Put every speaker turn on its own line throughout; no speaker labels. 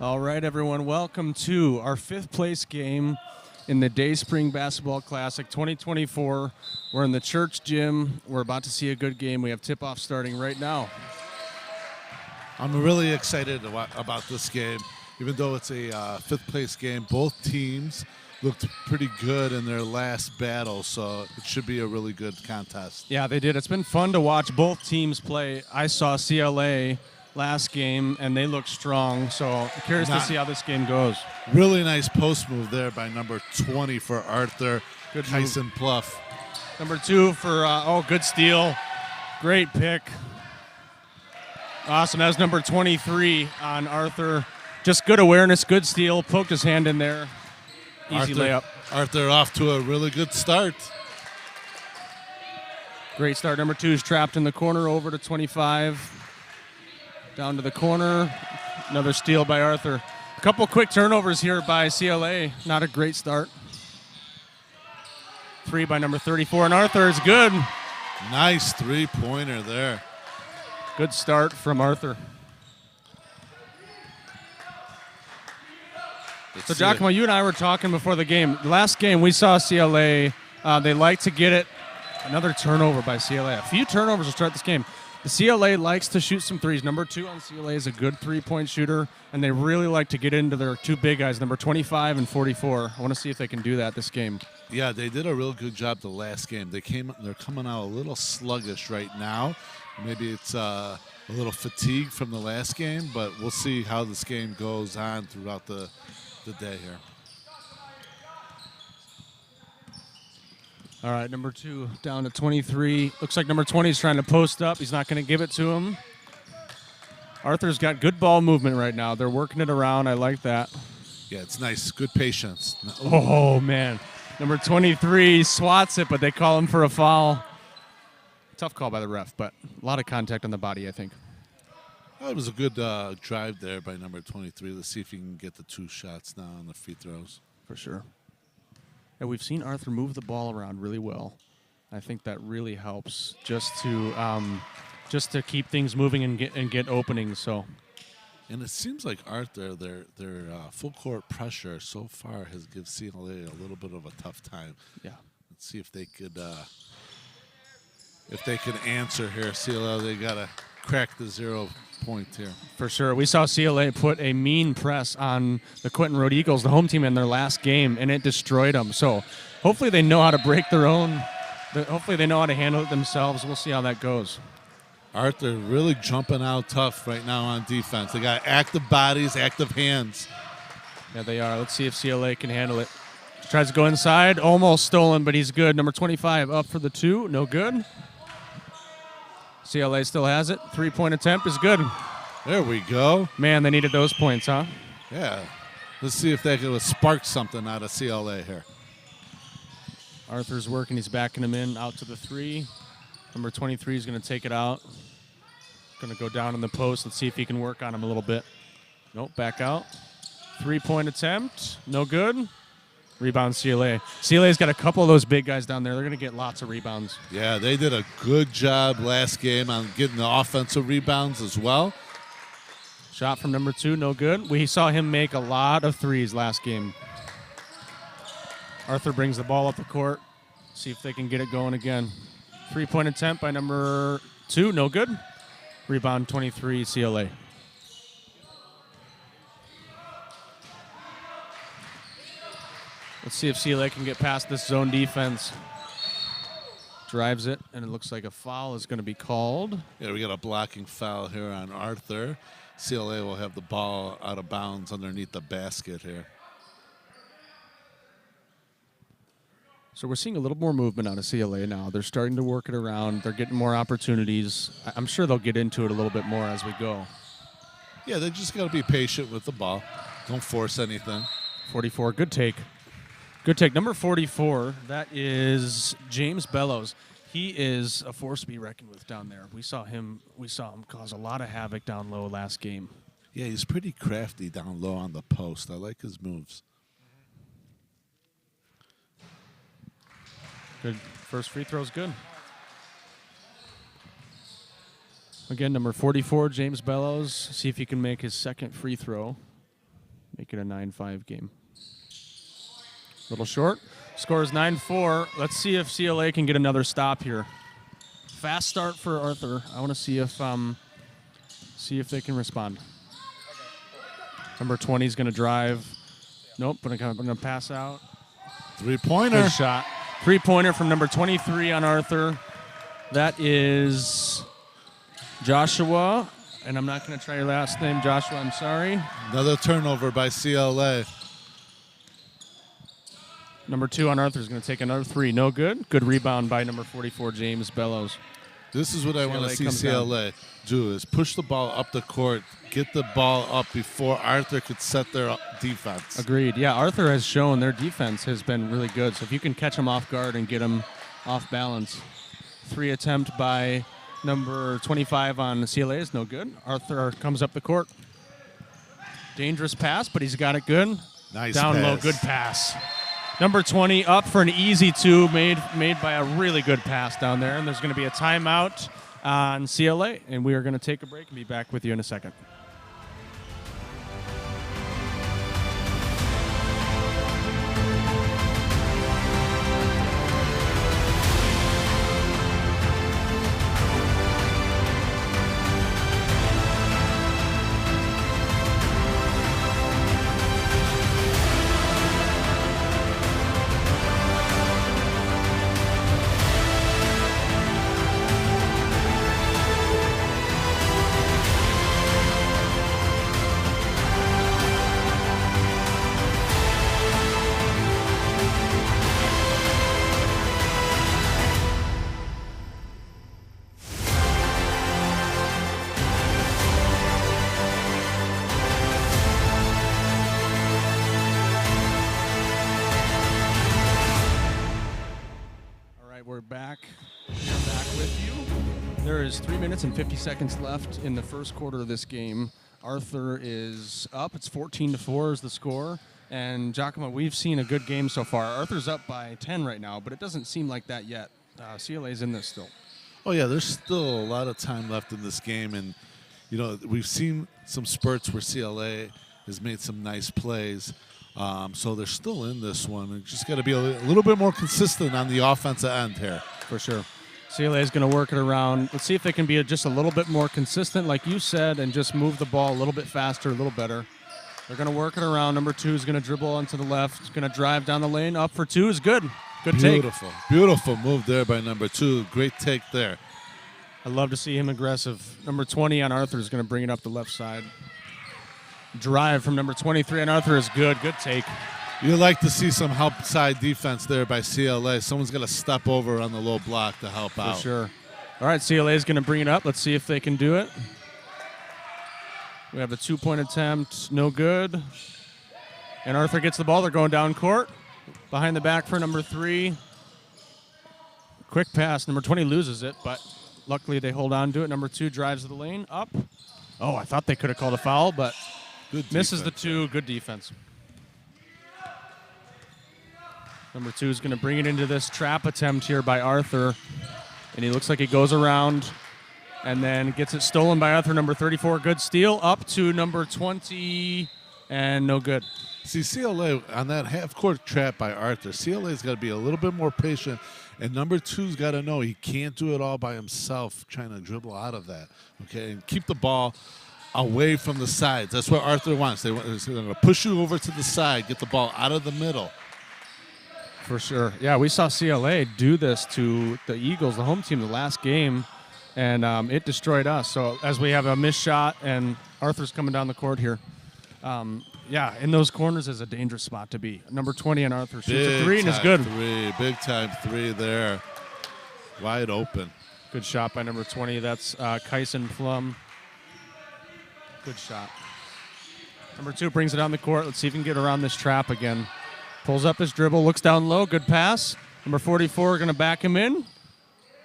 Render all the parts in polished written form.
All right, everyone, welcome to our fifth place game in the Day Spring Basketball Classic 2024. We're in the church gym. We're about to see a good game. We have tip-off starting right now.
I'm really excited about this game. Even though it's a fifth place game, both teams looked pretty good in their last battle, so it should be a really good contest.
Yeah, they did. It's been fun to watch both teams play. I saw CLA last game, and they look strong, so curious to see how this game goes.
Really nice post move there by number 20 for Arthur.
Good
Tyson Pluff.
Number 2 for, good steal. Great pick. Awesome. That was number 23 on Arthur. Just good awareness, good steal. Poked his hand in there. Easy layup.
Arthur off to a really good start.
Great start. Number 2 is trapped in the corner, over to 25. Down to the corner. Another steal by Arthur. A couple quick turnovers here by CLA. Not a great start. 3 by number 34, and Arthur is good.
Nice three-pointer there.
Good start from Arthur. So, Giacomo, you and I were talking before the game. The last game we saw CLA, they like to get it. Another turnover by CLA. A few turnovers to start this game. The CLA likes to shoot some threes. Number 2 on CLA is a good three-point shooter, and they really like to get into their two big guys, number 25 and 44. I want to see if they can do that this game.
Yeah, they did a real good job the last game. They're coming out a little sluggish right now. Maybe it's a little fatigue from the last game, but we'll see how this game goes on throughout the day here.
All right, number 2 down to 23. Looks like number 20 is trying to post up. He's not going to give it to him. Arthur's got good ball movement right now. They're working it around. I like that.
Yeah, it's nice. Good patience.
Oh, man. Number 23 swats it, but they call him for a foul. Tough call by the ref, but a lot of contact on the body, I think.
Well, it was a good drive there by number 23. Let's see if he can get the 2 shots now on the free throws.
For sure. And we've seen Arthur move the ball around really well. I think that really helps just to keep things moving and get openings. So,
and it seems like Arthur, their full court pressure so far has given CLA a little bit of a tough time.
Yeah.
Let's see if they could answer here. CLA, they gotta crack the 0 point here.
For sure. We saw CLA put a mean press on the Quentin Road Eagles, the home team, in their last game, and it destroyed them. So hopefully they know how to break their own. Hopefully they know how to handle it themselves. We'll see how that goes.
Arthur really jumping out tough right now on defense. They got active bodies, active hands.
Yeah, they are. Let's see if CLA can handle it. Tries to go inside. Almost stolen, but he's good. Number 25 up for the 2. No good. CLA still has it. 3-point attempt is good.
There we go.
Man, they needed those points, huh?
Yeah. Let's see if they can spark something out of CLA here.
Arthur's working. He's backing him in out to the 3. Number 23 is going to take it out. Going to go down in the post. Let's see if he can work on him a little bit. Nope, back out. 3-point attempt. No good. Rebound CLA. CLA's got a couple of those big guys down there. They're going to get lots of rebounds.
Yeah, they did a good job last game on getting the offensive rebounds as well.
Shot from number 2, no good. We saw him make a lot of threes last game. Arthur brings the ball up the court. See if they can get it going again. 3-point attempt by number 2, no good. Rebound 23, CLA. Let's see if CLA can get past this zone defense. Drives it, and it looks like a foul is going to be called.
Yeah, we got a blocking foul here on Arthur. CLA will have the ball out of bounds underneath the basket here.
So we're seeing a little more movement out of CLA now. They're starting to work it around. They're getting more opportunities. I'm sure they'll get into it a little bit more as we go.
Yeah, they just got to be patient with the ball. Don't force anything.
44, good take. Good take. Number 44, that is James Bellows. He is a force to be reckoned with down there. We saw him cause a lot of havoc down low last game.
Yeah, he's pretty crafty down low on the post. I like his moves.
Good. First free throw's good. Again, number 44, James Bellows. See if he can make his second free throw. make it a 9-5 game. A little short. Score is 9-4. Let's see if CLA can get another stop here. Fast start for Arthur. I want to see if they can respond. Number 20 is going to drive. Nope, but I'm going to pass out.
Three-pointer.
Good shot. Three-pointer from number 23 on Arthur. That is Joshua. And I'm not going to try your last name, Joshua. I'm sorry.
Another turnover by CLA.
Number 2 on Arthur is going to take another three. No good. Good rebound by number 44, James Bellows.
This is what I want to see CLA do, is push the ball up the court, get the ball up before Arthur could set their defense.
Agreed. Yeah, Arthur has shown their defense has been really good. So if you can catch them off guard and get them off balance. 3 attempt by number 25 on CLA is no good. Arthur comes up the court. Dangerous pass, but he's got it good.
Nice
Down
pass.
low, good pass. Number 20 up for an easy two, made by a really good pass down there. And there's going to be a timeout on CLA, and we are going to take a break and be back with you in a second. We're back with you. There is 3 minutes and 50 seconds left in the first quarter of this game. Arthur is up. It's 14-4 is the score. And Giacomo, we've seen a good game so far. Arthur's up by 10 right now, but it doesn't seem like that yet. CLA's in this still.
Oh, yeah, there's still a lot of time left in this game. And, you know, we've seen some spurts where CLA has made some nice plays. So they're still in this one. We just got to be a little bit more consistent on the offensive end here.
For sure. CLA is going to work it around. Let's see if they can be just a little bit more consistent, like you said, and just move the ball a little bit faster, a little better. They're going to work it around. Number 2 is going to dribble onto the left. Going to drive down the lane. Up for 2 is good. Good take.
Beautiful. Beautiful move there by number 2. Great take there.
I'd love to see him aggressive. Number 20 on Arthur is going to bring it up the left side. Drive from number 23 on Arthur is good. Good take.
You like to see some help side defense there by CLA. Someone's going to step over on the low block to help out.
For sure. All right, CLA is going to bring it up. Let's see if they can do it. We have a 2-point attempt. No good. And Arthur gets the ball. They're going down court. Behind the back for number 3. Quick pass. Number 20 loses it, but luckily they hold on to it. Number 2 drives the lane. Up. Oh, I thought they could have called a foul, but misses the 2. Good defense. Number 2 is going to bring it into this trap attempt here by Arthur. And he looks like he goes around and then gets it stolen by Arthur. Number 34, good steal. Up to number 20, and no good.
See, CLA on that half-court trap by Arthur, CLA's got to be a little bit more patient. And number 2's got to know he can't do it all by himself, trying to dribble out of that. Okay, and keep the ball away from the sides. That's what Arthur wants. They're going to push you over to the side, get the ball out of the middle.
For sure. Yeah, we saw CLA do this to the Eagles, the home team, the last game, and it destroyed us. So as we have a missed shot, and Arthur's coming down the court here. Yeah, in those corners is a dangerous spot to be. Number 20 on Arthur shoots a 3 and is good.
Big time 3 there. Wide open.
Good shot by number 20. That's Kyson Plum. Good shot. Number 2 brings it on the court. Let's see if he can get around this trap again. Pulls up his dribble, looks down low, good pass. Number 44 going to back him in.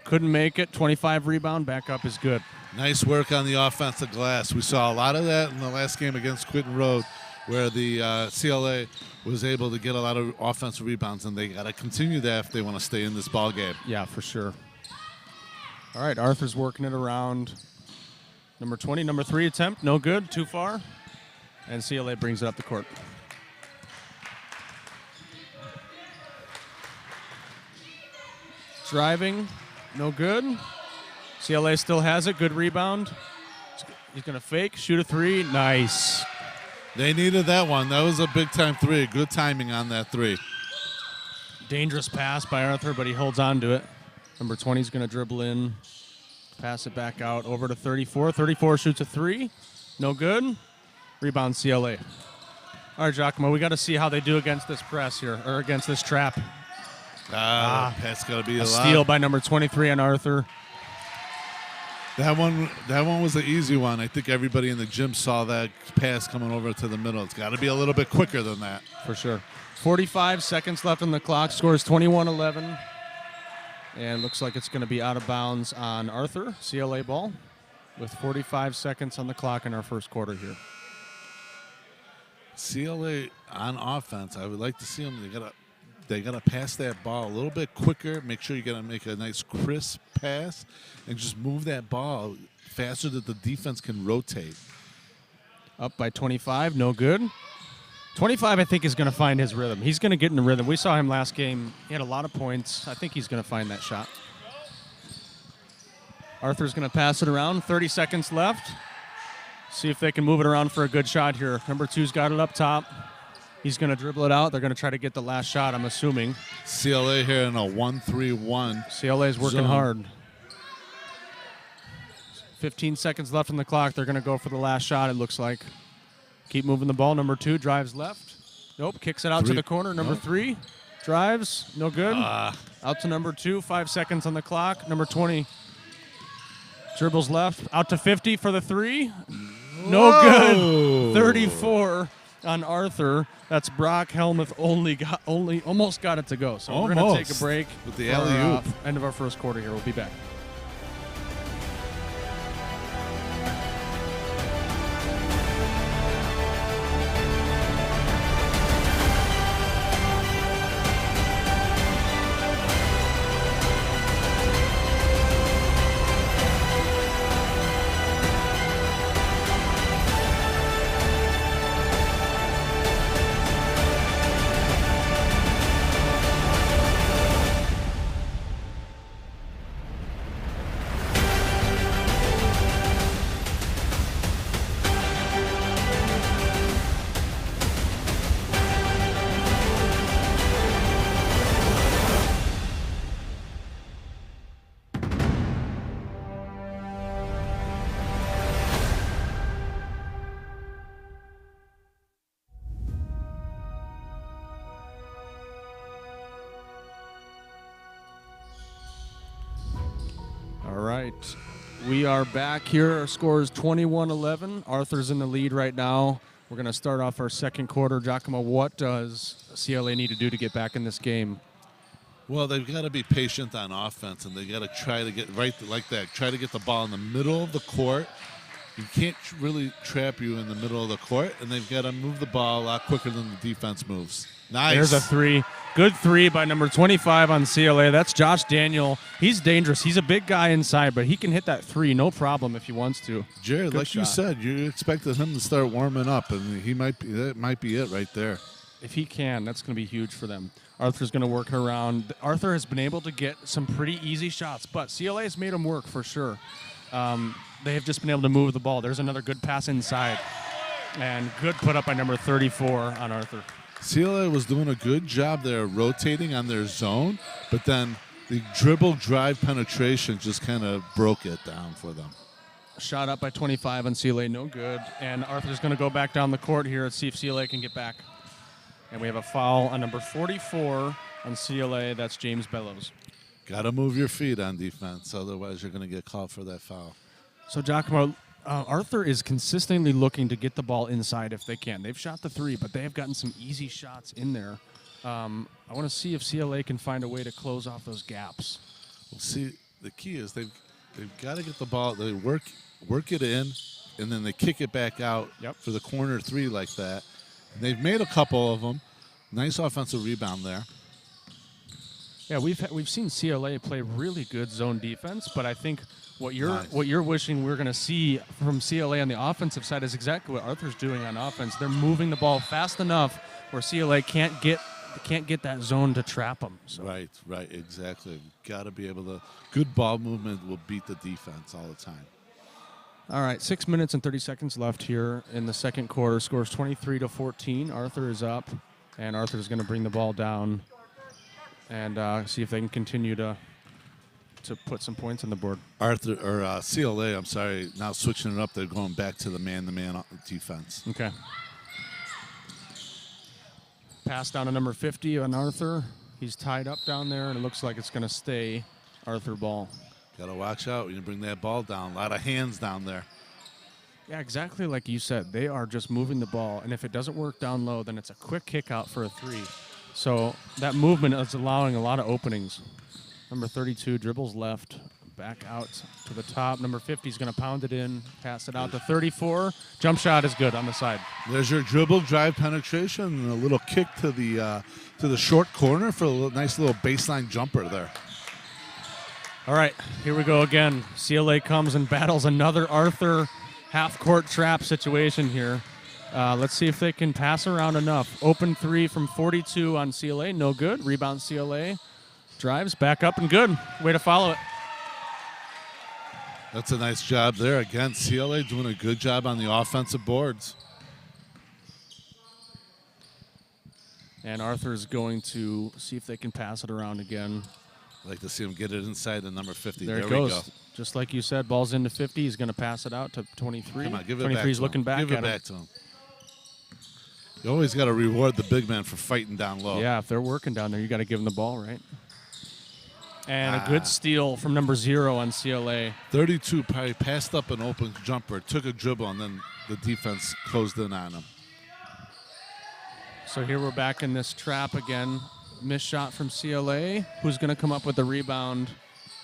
Couldn't make it. 25 rebound, back up is good.
Nice work on the offensive glass. We saw a lot of that in the last game against Quinton Road, where the CLA was able to get a lot of offensive rebounds, and they got to continue that if they want to stay in this ball game.
Yeah, for sure. All right, Arthur's working it around. Number 20, number 3 attempt, no good, too far. And CLA brings it up the court. Driving, no good. CLA still has it. Good rebound. He's going to fake, shoot a three. Nice.
They needed that one. That was a big-time three. Good timing on that three.
Dangerous pass by Arthur, but he holds on to it. Number 20 is going to dribble in, pass it back out over to 34. 34 shoots a three. No good. Rebound CLA. All right, Giacomo, we got to see how they do against this press here, or against this trap.
That's got to be a lot.
Steal by number 23 on Arthur.
That one was an easy one. I think everybody in the gym saw that pass coming over to the middle. It's got to be a little bit quicker than that.
For sure. 45 seconds left on the clock. Scores 21-11. And looks like it's going to be out of bounds on Arthur. CLA ball with 45 seconds on the clock in our first quarter here.
CLA on offense, I would like to see them. They gotta pass that ball a little bit quicker. Make sure you gotta make a nice crisp pass and just move that ball faster that the defense can rotate.
Up by 25, no good. 25, I think, is going to find his rhythm. He's going to get in the rhythm. We saw him last game. He had a lot of points. I think he's going to find that shot. Arthur's going to pass it around. 30 seconds left. See if they can move it around for a good shot here. Number 2's got it up top. He's going to dribble it out. They're going to try to get the last shot, I'm assuming.
CLA here in a 1-3-1.
CLA's working
zone.
hard. 15 seconds left on the clock. They're going to go for the last shot, it looks like. Keep moving the ball. Number 2 drives left. Nope, kicks it out to the corner. Number 3 drives. No good. Out to number 2. 5 seconds on the clock. Number 20 dribbles left. Out to 50 for the 3. No good. 34 on Arthur. That's Brock Helmuth. Almost got it to go. So we're going to take a break
with the alley-oop.
End of our first quarter here. We'll be back. All right, we are back here. Our score is 21-11. Arthur's in the lead right now. We're going to start off our second quarter. Giacomo, what does CLA need to do to get back in this game?
Well, they've got to be patient on offense, and they got to try to get right like that. Try to get the ball in the middle of the court. You can't really trap you in the middle of the court, and they've got to move the ball a lot quicker than the defense moves. Nice.
There's a 3. Good 3 by number 25 on CLA. That's Josh Daniel. He's dangerous. He's a big guy inside, but he can hit that 3 no problem if he wants to.
Jared,
Good
like
shot.
you said, you expected him to start warming up, and that might be it right there.
If he can, that's going to be huge for them. Arthur's going to work around. Arthur has been able to get some pretty easy shots, but CLA has made him work for sure. They have just been able to move the ball. There's another good pass inside. And good put up by number 34 on Arthur.
CLA was doing a good job there rotating on their zone, but then the dribble drive penetration just kind of broke it down for them.
Shot up by 25 on CLA, no good. And Arthur's going to go back down the court here and see if CLA can get back. And we have a foul on number 44 on CLA. That's James Bellows.
Got to move your feet on defense, otherwise you're going to get called for that foul.
So, Giacomo, Arthur is consistently looking to get the ball inside if they can. They've shot the 3, but they have gotten some easy shots in there. I want to see if CLA can find a way to close off those gaps.
Well, see, the key is they've got to get the ball. They work it in, and then they kick it back out for the corner 3 like that. And they've made a couple of them. Nice offensive rebound there.
Yeah, we've seen CLA play really good zone defense, but I think what you're wishing we're going to see from CLA on the offensive side is exactly what Arthur's doing on offense. They're moving the ball fast enough where CLA can't get they can't get that zone to trap them. So.
Right, exactly. Got to be able to. Good ball movement will beat the defense all the time.
All right, 6 minutes and 30 seconds left here in the second quarter. Scores 23-14. Arthur is up, and Arthur's going to bring the ball down and see if they can continue to put some points on the board.
CLA, I'm sorry, now switching it up. They're going back to the man-to-man defense.
Okay. Pass down to number 50 on Arthur. He's tied up down there, and it looks like it's going to stay Arthur ball.
Got to watch out when you bring that ball down. A lot of hands down there.
Yeah, exactly like you said. They are just moving the ball, and if it doesn't work down low, then it's a quick kick out for a three. So that movement is allowing a lot of openings. Number 32 dribbles left, back out to the top. Number 50 is going to pound it in, pass it out to 34. Jump shot is good on the side.
There's your dribble, drive, penetration, and a little kick to the short corner for a nice little baseline jumper there.
All right, here we go again. CLA comes and battles another Arthur half-court trap situation here. Let's see if they can pass around enough. Open three from 42 on CLA, no good. Rebound CLA, drives, back up and good. Way to follow it.
That's a nice job there. Again, CLA doing a good job on the offensive boards.
And Arthur's going to see if they can pass it around again.
I'd like to see him get it inside the number 50.
There it goes. We go. Just like you said, ball's into 50. He's going to pass it out to 23.
Come on, give it
23
back
is looking back
Give it back to him. You always got to reward the big man for fighting down low.
Yeah, if they're working down there, you got to give them the ball, right? And a good steal from number 0 on CLA.
32 probably passed up an open jumper, took a dribble, and then the defense closed in on him.
So here we're back in this trap again. Missed shot from CLA. Who's going to come up with the rebound?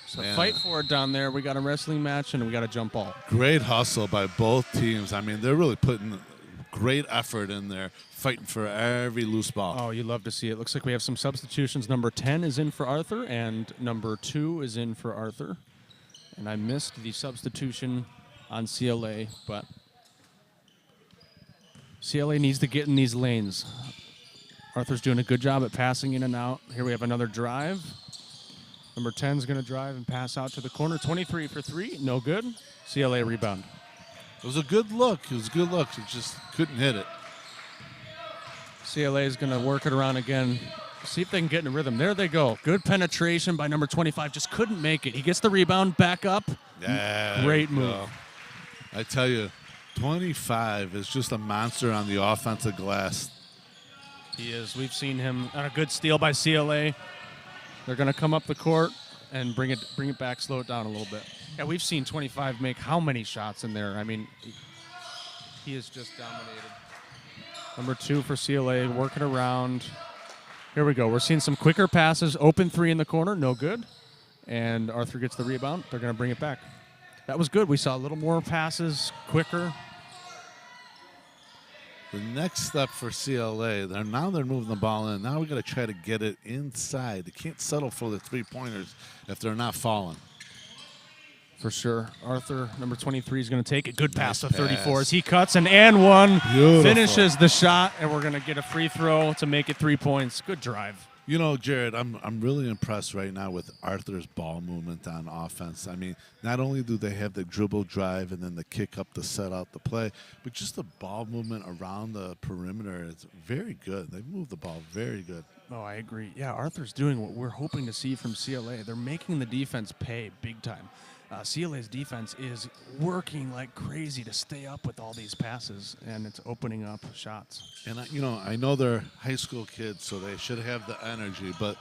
So fight for it down there. We got a wrestling match, and we got a jump ball.
Great hustle by both teams. I mean, they're really putting great effort in there, fighting for every loose ball.
Oh, you love to see it. Looks like we have some substitutions. Number 10 is in for Arthur, and number 2 is in for Arthur. And I missed the substitution on CLA, but CLA needs to get in these lanes. Arthur's doing a good job at passing in and out. Here we have another drive. Number 10 is going to drive and pass out to the corner. 23 for 3, no good. CLA rebound.
It was a good look. It just couldn't hit it.
CLA is going to work it around again. See if they can get in a rhythm. There they go. Good penetration by number 25. Just couldn't make it. He gets the rebound, back up.
Yeah,
great move.
I tell you, 25 is just a monster on the offensive glass.
He is. We've seen him on a good steal by CLA. They're going to come up the court and bring it back, slow it down a little bit. Yeah, we've seen 25 make how many shots in there? I mean, he is just dominated. Number 2 for CLA, working around. Here we go. We're seeing some quicker passes. Open 3 in the corner, no good. And Arthur gets the rebound. They're going to bring it back. That was good. We saw a little more passes, quicker.
The next step for CLA, they're moving the ball in. Now we got to try to get it inside. They can't settle for the three-pointers if they're not falling.
For sure. Arthur, number 23, is going to take a good pass
Nice
to 34
pass.
as he cuts and one.
Beautiful.
Finishes the shot, and we're going to get a free throw to make it 3 points. Good drive.
You know, Jared, I'm really impressed right now with Arthur's ball movement on offense. I mean, not only do they have the dribble drive and then the kick up to set out the play, but just the ball movement around the perimeter is very good. They move the ball very good.
Oh, I agree. Yeah, Arthur's doing what we're hoping to see from CLA. They're making the defense pay big time. CLA's defense is working like crazy to stay up with all these passes, and it's opening up shots.
And, I know they're high school kids, so they should have the energy. But,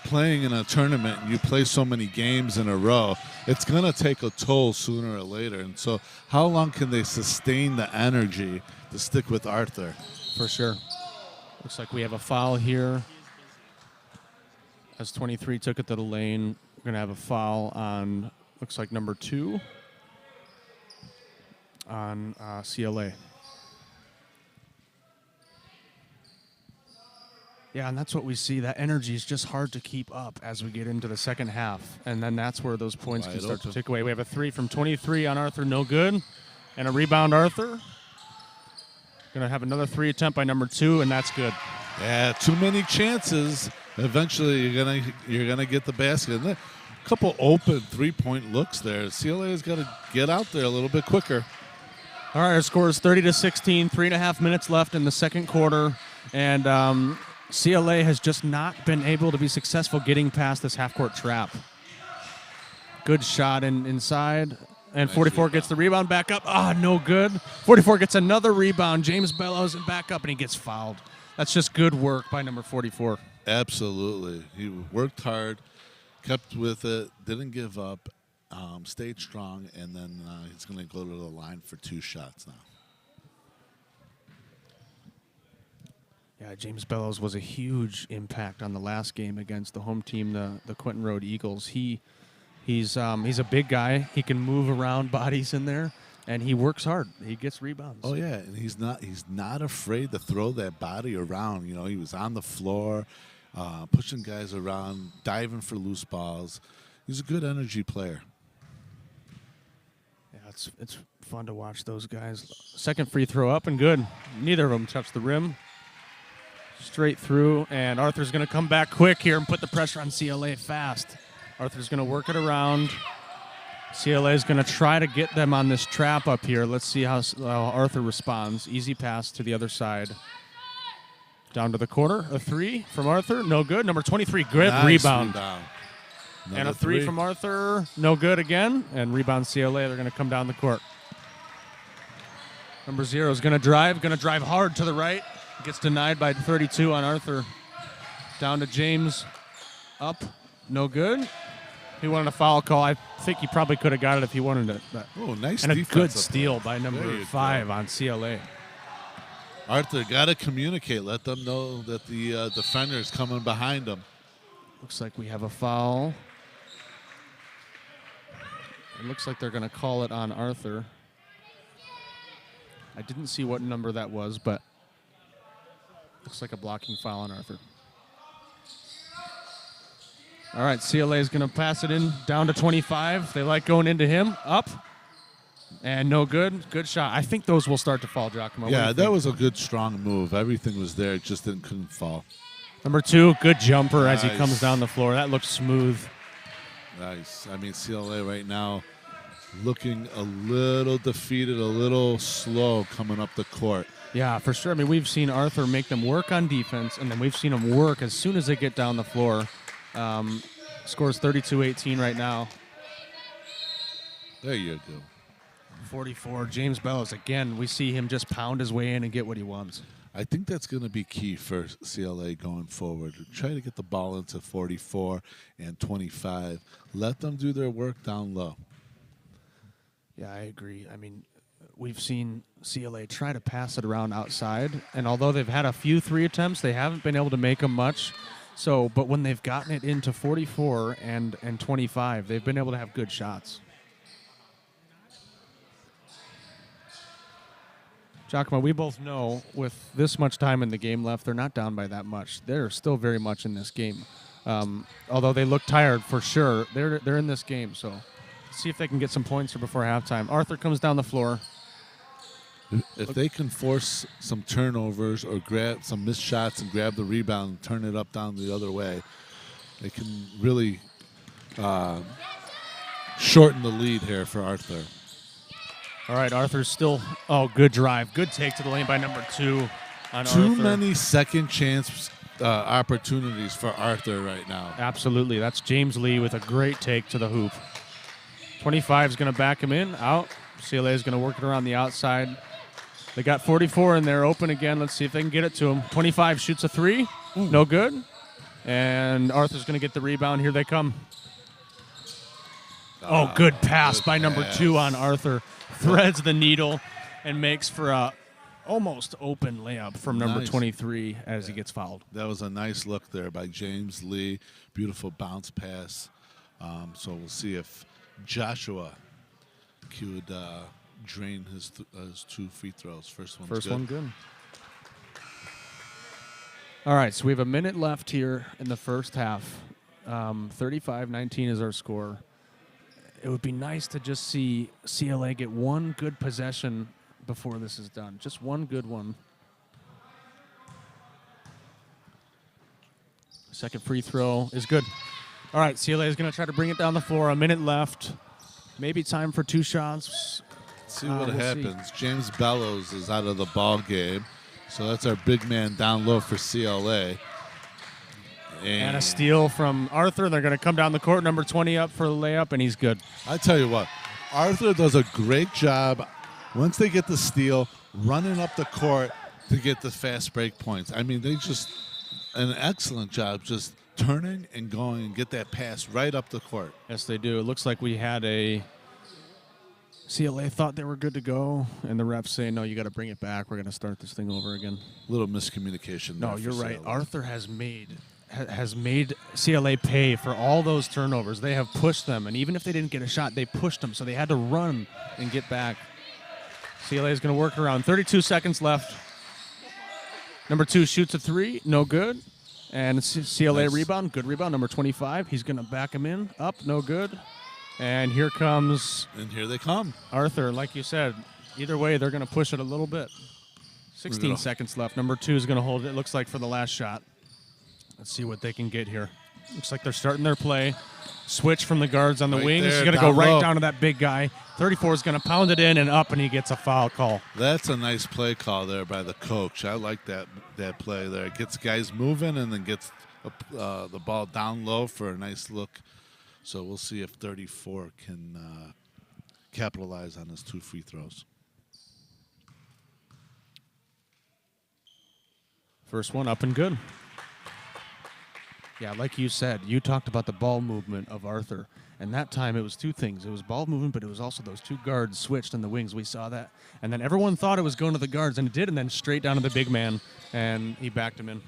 playing in a tournament and you play so many games in a row, it's going to take a toll sooner or later. And so how long can they sustain the energy to stick with Arthur?
For sure. Looks like we have a foul here. As 23 took it to the lane, we're going to have a foul on... Looks like number 2 on CLA. Yeah, and that's what we see. That energy is just hard to keep up as we get into the second half. And then that's where those points can start to tick away. We have a 3 from 23 on Arthur, no good. And a rebound, Arthur. Going to have another 3 attempt by number 2, and that's good.
Yeah, too many chances. Eventually, you're gonna get the basket. And a couple open 3-point looks there. CLA's got to get out there a little bit quicker.
All right, our score is 30-16. 3.5 minutes left in the second quarter, and CLA has just not been able to be successful getting past this half-court trap. Good shot inside, and
Nice
44
rebound.
gets the rebound back up. Ah, no good. 44 gets another rebound. James Bellows back up, and he gets fouled. That's just good work by number 44.
Absolutely. He worked hard, kept with it, didn't give up, stayed strong, and then he's going to go to the line for 2 shots now.
Yeah, James Bellows was a huge impact on the last game against the home team, the Quentin Road Eagles. He's a big guy. He can move around bodies in there, and he works hard. He gets rebounds.
Oh yeah, and he's not afraid to throw that body around. You know, he was on the floor, pushing guys around, diving for loose balls. He's a good energy player.
Yeah, it's fun to watch those guys. Second free throw up and good. Neither of them touched the rim. Straight through, and Arthur's going to come back quick here and put the pressure on CLA fast. Arthur's going to work it around. CLA is going to try to get them on this trap up here. Let's see how Arthur responds. Easy pass to the other side. Down to the corner. A 3 from Arthur. No good. Number 23, great
Nice
rebound. And
Another
a 3 from Arthur. No good again. And rebound CLA. They're going to come down the court. Number 0 is going to drive hard to the right. Gets denied by 32 on Arthur. Down to James. Up. No good. He wanted a foul call. I think he probably could have got it if he wanted it. But.
Oh, nice
And a
defense
good
up there.
steal by
There
number
you
5
go.
on CLA.
Arthur got to communicate. Let them know that the defender is coming behind him.
Looks like we have a foul. It looks like they're going to call it on Arthur. I didn't see what number that was, but looks like a blocking foul on Arthur. All right, CLA is going to pass it in down to 25. They like going into him. Up. And no good. Good shot. I think those will start to fall, Giacomo. What do
Yeah,
you
that
think?
was a good, strong move. Everything was there. It just couldn't fall.
Number 2, good jumper as he
Nice.
comes down the floor. That looks smooth.
Nice. I mean, CLA right now looking a little defeated, a little slow coming up the court.
Yeah, for sure. I mean, we've seen Arthur make them work on defense, and then we've seen them work as soon as they get down the floor. Scores 32-18 right now.
There you go.
44, James Bellows. Again, we see him just pound his way in and get what he wants.
I think that's going to be key for CLA going forward. Try to get the ball into 44 and 25. Let them do their work down low.
Yeah, I agree. I mean, we've seen CLA try to pass it around outside, and although they've had a few 3 attempts, they haven't been able to make them much. So, but when they've gotten it into 44 and 25, they've been able to have good shots. Giacomo, we both know with this much time in the game left, they're not down by that much. They're still very much in this game. Although they look tired for sure, they're in this game. So see if they can get some points here before halftime. Arthur comes down the floor.
If they can force some turnovers or grab some missed shots and grab the rebound and turn it up down the other way, they can really shorten the lead here for Arthur.
All right, Arthur's still. Oh, good drive. Good take to the lane by number 2 on
Too
Arthur.
many second chance opportunities for Arthur right now.
Absolutely. That's James Lee with a great take to the hoop. 25 is going to back him in. Out. CLA is going to work it around the outside. They got 44 in there, open again. Let's see if they can get it to him. 25 shoots a 3. No good. And Arthur's going to get the rebound. Here they come. Oh, good pass by number 2 on Arthur. Threads the needle and makes for a almost open layup from number 23 as he gets fouled.
That was a nice look there by James Lee. Beautiful bounce pass. So we'll see if Joshua could drain his 2 free throws. First
One good. All right, so we have a minute left here in the first half. 35-19 is our score. It would be nice to just see CLA get one good possession before this is done. Just one good one. Second free throw is good. All right, CLA is going to try to bring it down the floor. A minute left. Maybe time for 2 shots.
See what
we'll
happens. James Bellows is out of the ball game. So that's our big man down low for CLA.
And a steal from Arthur. They're going to come down the court. Number 20 up for the layup, and he's good.
I tell you what, Arthur does a great job once they get the steal, running up the court to get the fast break points. I mean, they just an excellent job just turning and going and get that pass right up the court.
Yes, they do. It looks like we had a CLA thought they were good to go, and the refs say, no, you got to bring it back. We're going to start this thing over again.
Little miscommunication.
No,
there
you're
for
right.
CLA.
Arthur has made CLA pay for all those turnovers. They have pushed them, and even if they didn't get a shot, they pushed them, so they had to run and get back. CLA is going to work around. 32 seconds left. Number 2 shoots a 3, no good. And CLA
Nice.
rebound, good rebound. Number 25, he's going to back him in, up, no good. And here comes
And here they come.
Arthur. Like you said, either way, they're going to push it a little bit. 16 seconds left. Number 2 is going to hold it, looks like, for the last shot. Let's see what they can get here. Looks like they're starting their play. Switch from the guards on the
Right
wings.
there,
He's going to go
down
right
low.
down to that big guy. 34 is going to pound it in and up, and he gets a foul call.
That's a nice play call there by the coach. I like that play there. It gets guys moving and then gets the ball down low for a nice look. So we'll see if 34 can capitalize on his 2 free throws.
First one up and good. Yeah, like you said, you talked about the ball movement of Arthur. And that time it was 2 things. It was ball movement, but it was also those 2 guards switched on the wings. We saw that. And then everyone thought it was going to the guards, and it did, and then straight down to the big man, and he backed him in.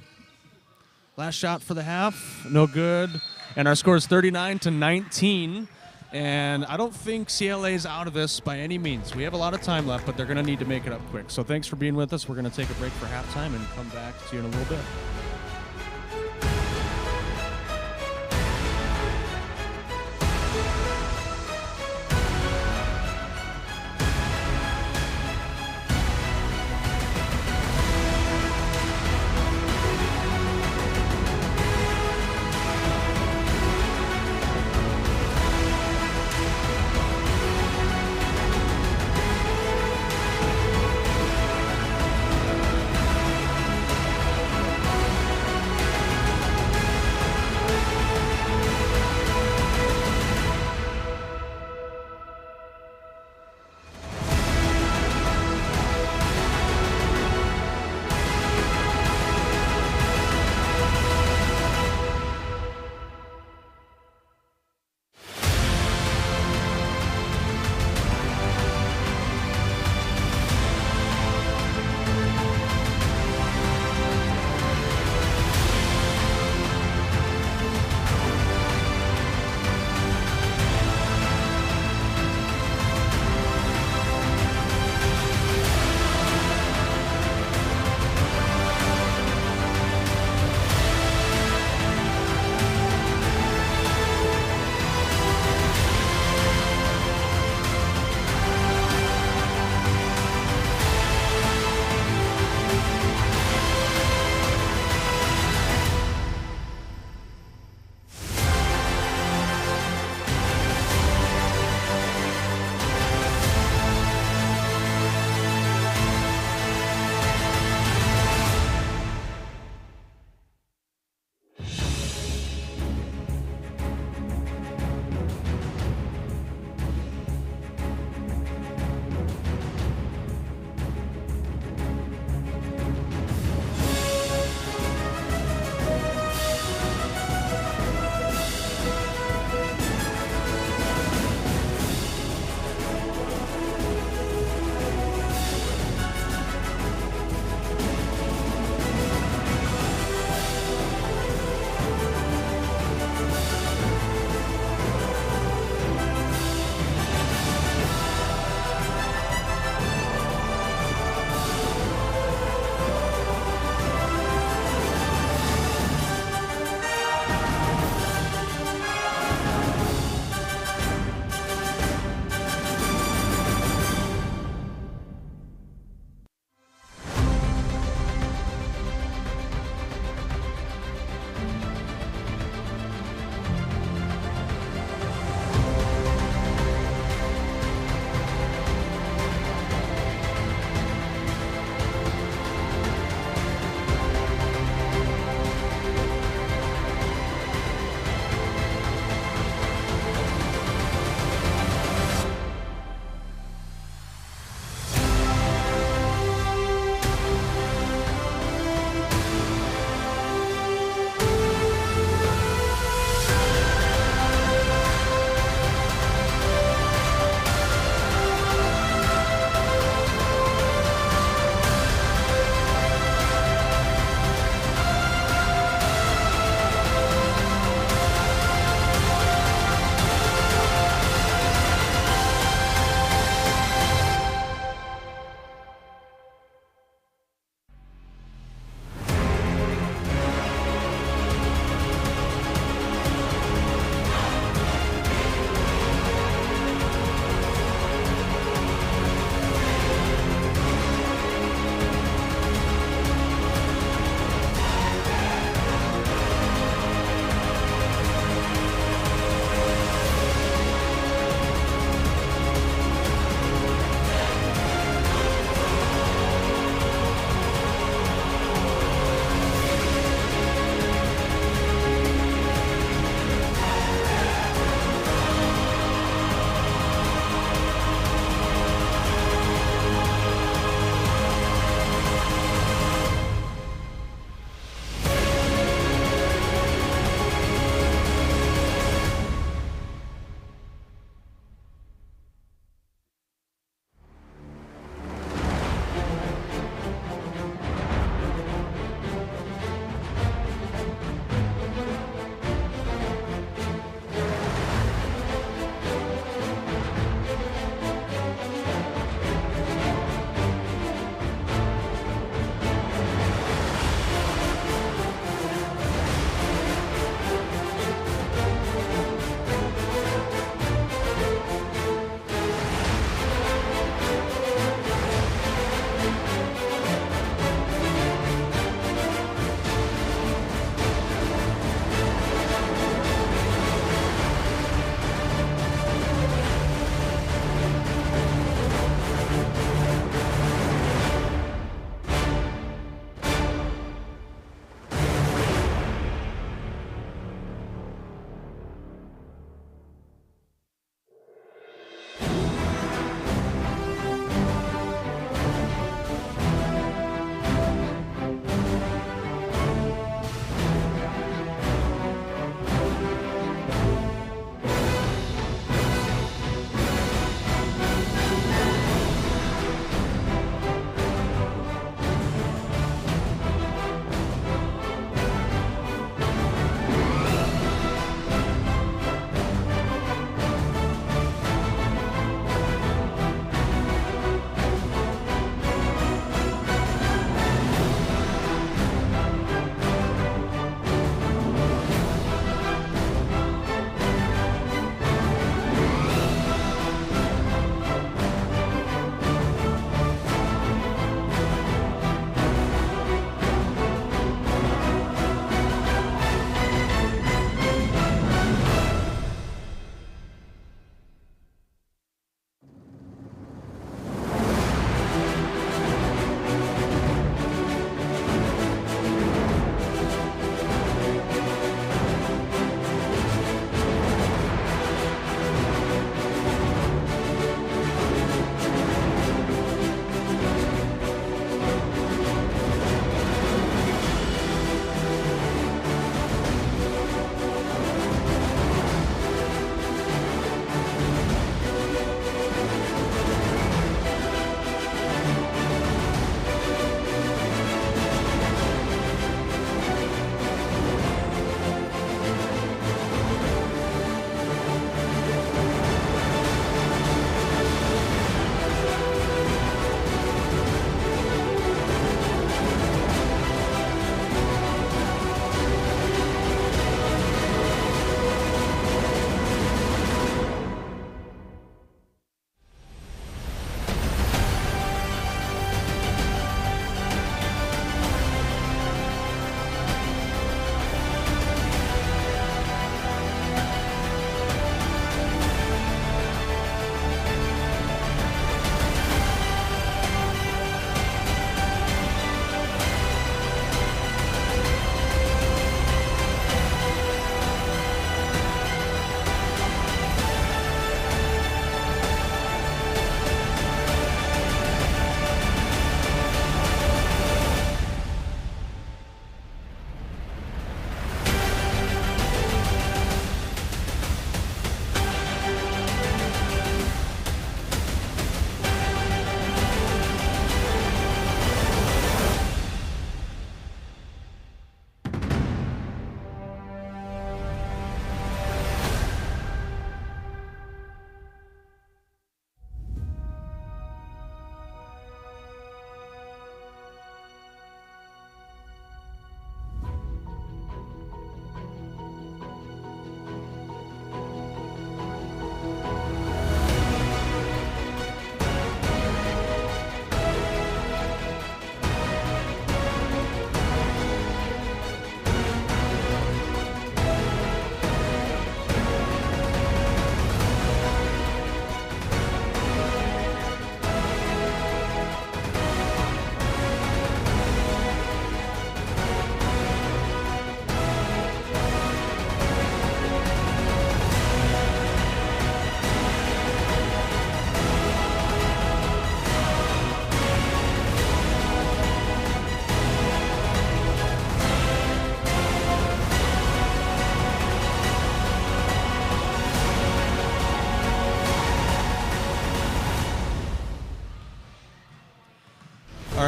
Last shot for the half, no good. And our score is 39-19. And I don't think CLA is out of this by any means. We have a lot of time left, but they're going to need to make it up quick. So thanks for being with us. We're going to take a break for halftime and come back to you in a little bit.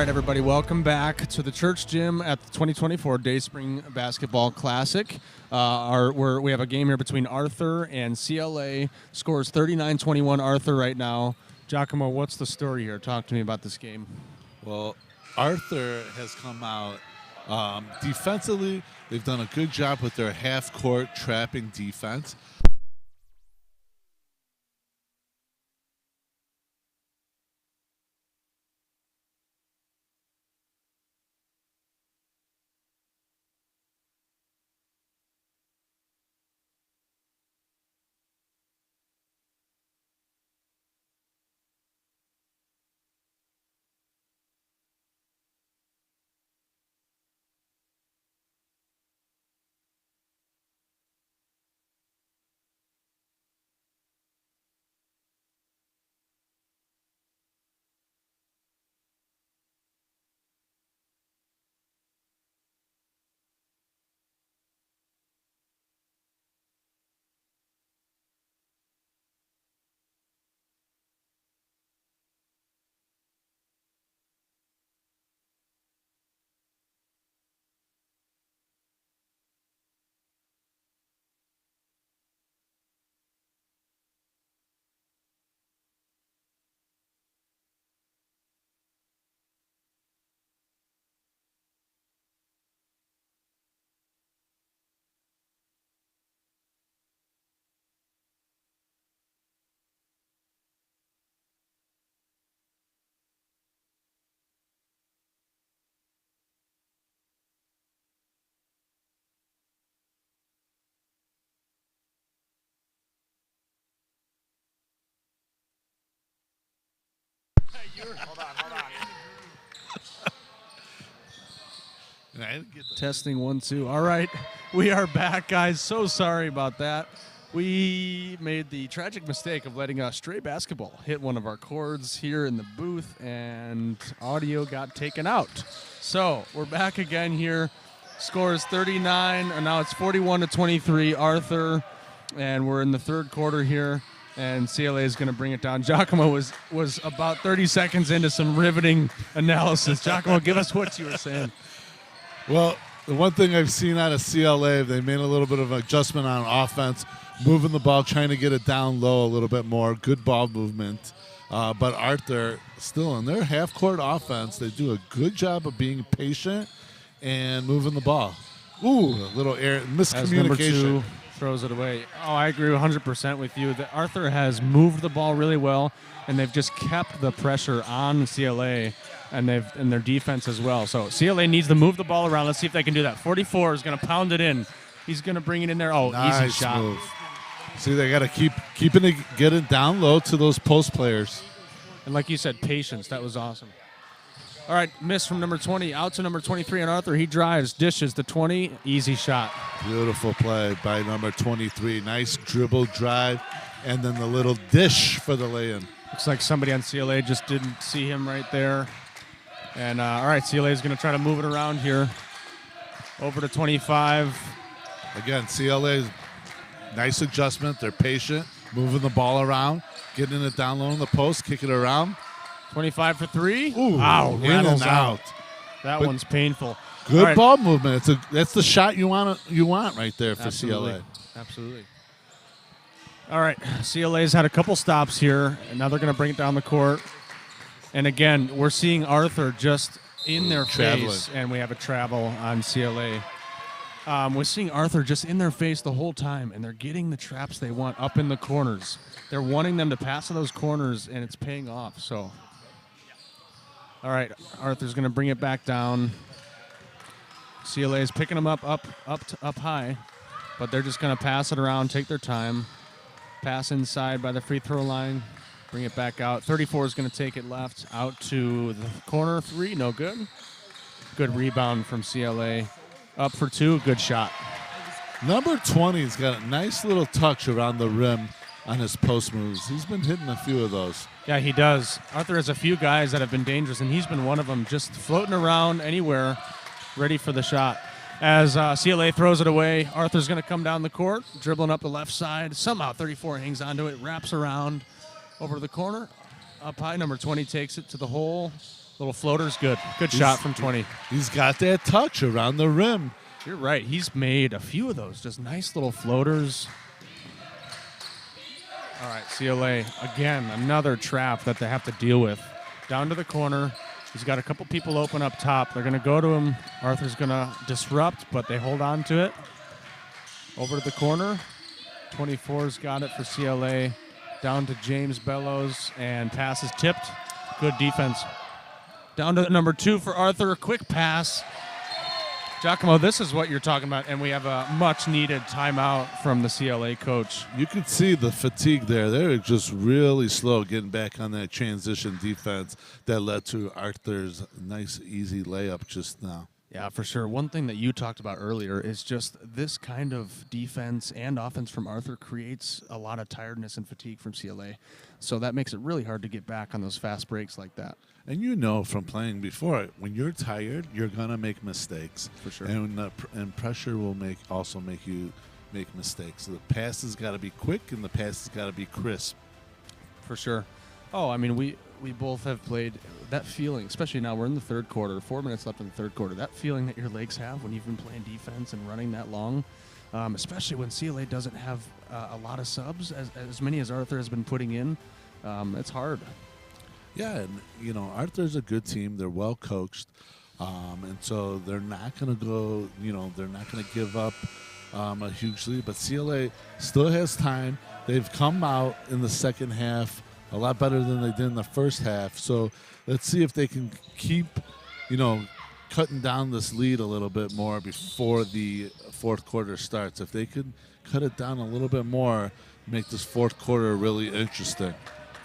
right, everybody, welcome back to the church gym at the 2024 Dayspring Basketball Classic. We have a game here between Arthur and CLA. Scores 39-21 Arthur right now. Giacomo, what's the story here? Talk to me about this game.
Well, Arthur has come out defensively. They've done a good job with their half-court trapping defense.
Hold on.
And I didn't get the
Testing 1, 2. All right, we are back, guys. So sorry about that. We made the tragic mistake of letting a stray basketball hit one of our cords here in the booth, and audio got taken out. So we're back again here. Score is 39, and now it's 41-23, Arthur, and we're in the third quarter here, and CLA is going to bring it down. Giacomo was about 30 seconds into some riveting analysis. Giacomo, give us what you were saying.
Well, the one thing I've seen out of CLA, they made a little bit of an adjustment on offense, moving the ball, trying to get it down low a little bit more, good ball movement. But Arthur, still in their half-court offense, they do a good job of being patient and moving the ball. Ooh, a little miscommunication.
As number 2 throws it away. Oh, I agree 100% with you. That Arthur has moved the ball really well, and they've just kept the pressure on CLA. And their defense as well. So CLA needs to move the ball around. Let's see if they can do that. 44 is going to pound it in. He's going to bring it in there. Oh,
nice
easy shot.
Move. See, they got to keep it, get it down low to those post players.
And like you said, patience. That was awesome. All right, miss from number 20, out to number 23 on Arthur. He drives, dishes to 20, easy shot.
Beautiful play by number 23. Nice dribble drive, and then the little dish for the lay-in.
Looks like somebody on CLA just didn't see him right there. And, all right, CLA is going to try to move it around here. Over to 25.
Again, CLA's nice adjustment. They're patient, moving the ball around, getting it down low in the post, kick it around.
25 for 3.
Ooh,
wow,
in
rattles
and out.
That
But
one's painful.
Good
right.
ball movement. That's the shot you want right there for
Absolutely.
CLA.
Absolutely. All right, CLA's had a couple stops here, and now they're going to bring it down the court. And again, we're seeing Arthur just in their face, and we have a travel on CLA. We're seeing Arthur just in their face the whole time, and they're getting the traps they want up in the corners. They're wanting them to pass to those corners, and it's paying off. So, all right, Arthur's going to bring it back down. CLA is picking them up high, but they're just going to pass it around, take their time, pass inside by the free throw line. Bring it back out. 34 is going to take it left out to the corner. 3, no good. Good rebound from CLA. Up for 2, good shot.
Number 20's got a nice little touch around the rim on his post moves. He's been hitting a few of those.
Yeah, he does. Arthur has a few guys that have been dangerous, and he's been one of them, just floating around anywhere, ready for the shot. As CLA throws it away, Arthur's going to come down the court, dribbling up the left side. Somehow 34 hangs onto it, wraps around over to the corner. Up high, number 20 takes it to the hole. Little floater's good. Good shot from 20.
He's got that touch around the rim.
You're right. He's made a few of those. Just nice little floaters. All right, CLA. Again, another trap that they have to deal with. Down to the corner. He's got a couple people open up top. They're going to go to him. Arthur's going to disrupt, but they hold on to it. Over to the corner. 24's got it for CLA. Down to James Bellows, and pass is tipped. Good defense. Down to number 2 for Arthur. Quick pass. Giacomo, this is what you're talking about, and we have a much-needed timeout from the CLA coach.
You could see the fatigue there. They're just really slow getting back on that transition defense that led to Arthur's nice, easy layup just now.
Yeah, for sure. One thing that you talked about earlier is just this kind of defense and offense from Arthur creates a lot of tiredness and fatigue from CLA. So that makes it really hard to get back on those fast breaks like that.
And you know from playing before, when you're tired, you're going to make mistakes.
For sure.
And pressure will also make you make mistakes. So the pass has got to be quick and the pass has got to be crisp.
For sure. Oh, I mean, we both have played that feeling, especially now we're in the third quarter, 4 minutes left in the third quarter. That feeling that your legs have when you've been playing defense and running that long, especially when CLA doesn't have a lot of subs, as many as Arthur has been putting in, it's hard.
Yeah, and, you know, Arthur's a good team. They're well coached. And so they're not going to go, they're not going to give up a huge lead. But CLA still has time. They've come out in the second half a lot better than they did in the first half. So let's see if they can keep, cutting down this lead a little bit more before the fourth quarter starts. If they could cut it down a little bit more, make this fourth quarter really interesting.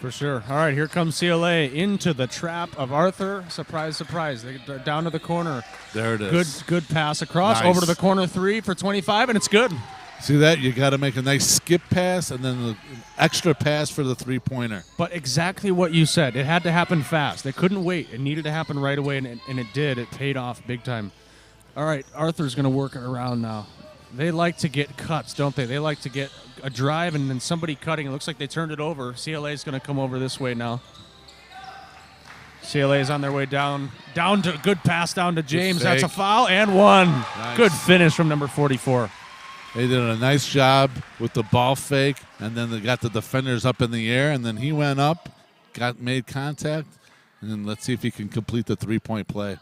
For sure. All right, here comes CLA into the trap of Arthur. Surprise, surprise. They're down to the corner.
There it is.
Good pass across.
Nice.
Over to the corner 3 for 25, and it's good.
See that? You got to make a nice skip pass and then the extra pass for the three-pointer.
But exactly what you said. It had to happen fast. They couldn't wait. It needed to happen right away, and it did. It paid off big time. All right, Arthur's going to work it around now. They like to get cuts, don't they? They like to get a drive and then somebody cutting. It looks like they turned it over. CLA is going to come over this way now. CLA is on their way down to good pass down to James. That's a foul and one.
Nice.
Good finish from number 44.
They did a nice job with the ball fake, and then they got the defenders up in the air, and then he went up, made contact, and then let's see if he can complete the three-point play.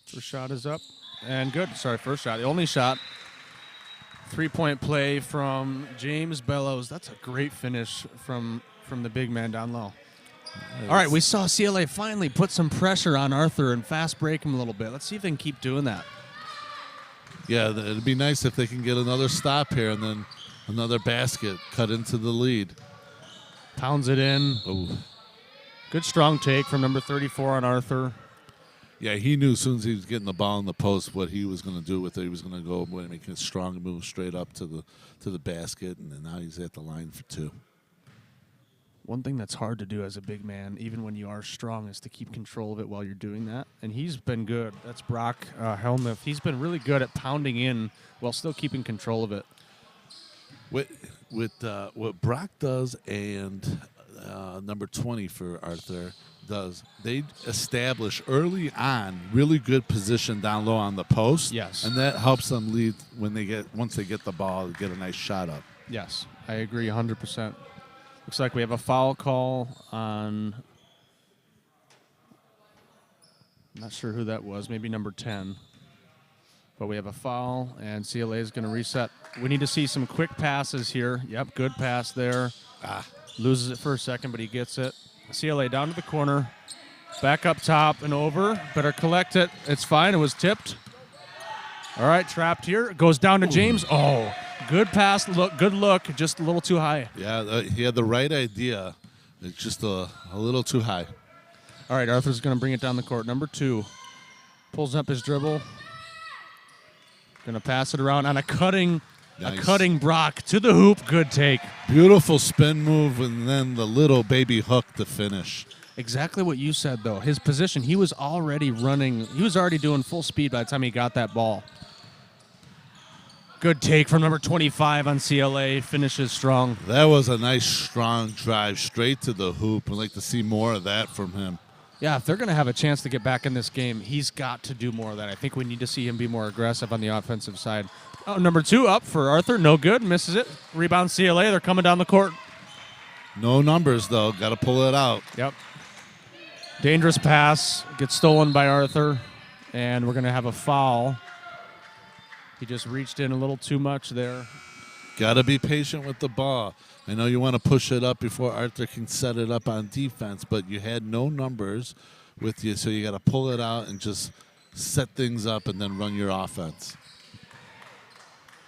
First shot is up and good. Sorry, first shot. The only shot. Three-point play from James Bellows. That's a great finish from the big man down low. All right, we saw CLA finally put some pressure on Arthur and fast break him a little bit. Let's see if they can keep doing that.
Yeah, it'd be nice if they can get another stop here and then another basket cut into the lead.
Pounds it in.
Ooh.
Good strong take from number 34 on Arthur.
Yeah, he knew as soon as he was getting the ball in the post what he was going to do with it. He was going to go and make a strong move straight up to the basket, and then now he's at the line for two.
One thing that's hard to do as a big man, even when you are strong, is to keep control of it while you're doing that. And he's been good. That's Brock Helmuth. He's been really good at pounding in while still keeping control of it.
What Brock does and number 20 for Arthur does, they establish early on really good position down low on the post.
Yes.
And that helps them lead once they get the ball, get a nice shot up.
Yes, I agree 100%. Looks like we have a foul call on, I'm not sure who that was, maybe number 10. But we have a foul, and CLA is going to reset. We need to see some quick passes here. Yep, good pass there. Loses it for a second, but he gets it. CLA down to the corner. Back up top and over. Better collect it. It's fine. It was tipped. All right, trapped here. Goes down to James. Oh, good pass. Good look. Just a little too high.
Yeah, he had the right idea. It's just a little too high.
All right, Arthur's going to bring it down the court. Number 2. Pulls up his dribble. Going to pass it around on a cutting Brock to the hoop. Good take.
Beautiful spin move, and then the little baby hook to finish.
Exactly what you said, though. His position, he was already running. He was already doing full speed by the time he got that ball. Good take from number 25 on CLA. Finishes strong.
That was a nice, strong drive straight to the hoop. I'd like to see more of that from him.
Yeah, if they're going to have a chance to get back in this game, he's got to do more of that. I think we need to see him be more aggressive on the offensive side. Oh, number 2 up for Arthur. No good. Misses it. Rebound CLA. They're coming down the court.
No numbers, though. Got to pull it out.
Yep. Dangerous pass. Gets stolen by Arthur. And we're going to have a foul. He just reached in a little too much there.
Got to be patient with the ball. I know you want to push it up before Arthur can set it up on defense, but you had no numbers with you, so you got to pull it out and just set things up and then run your offense.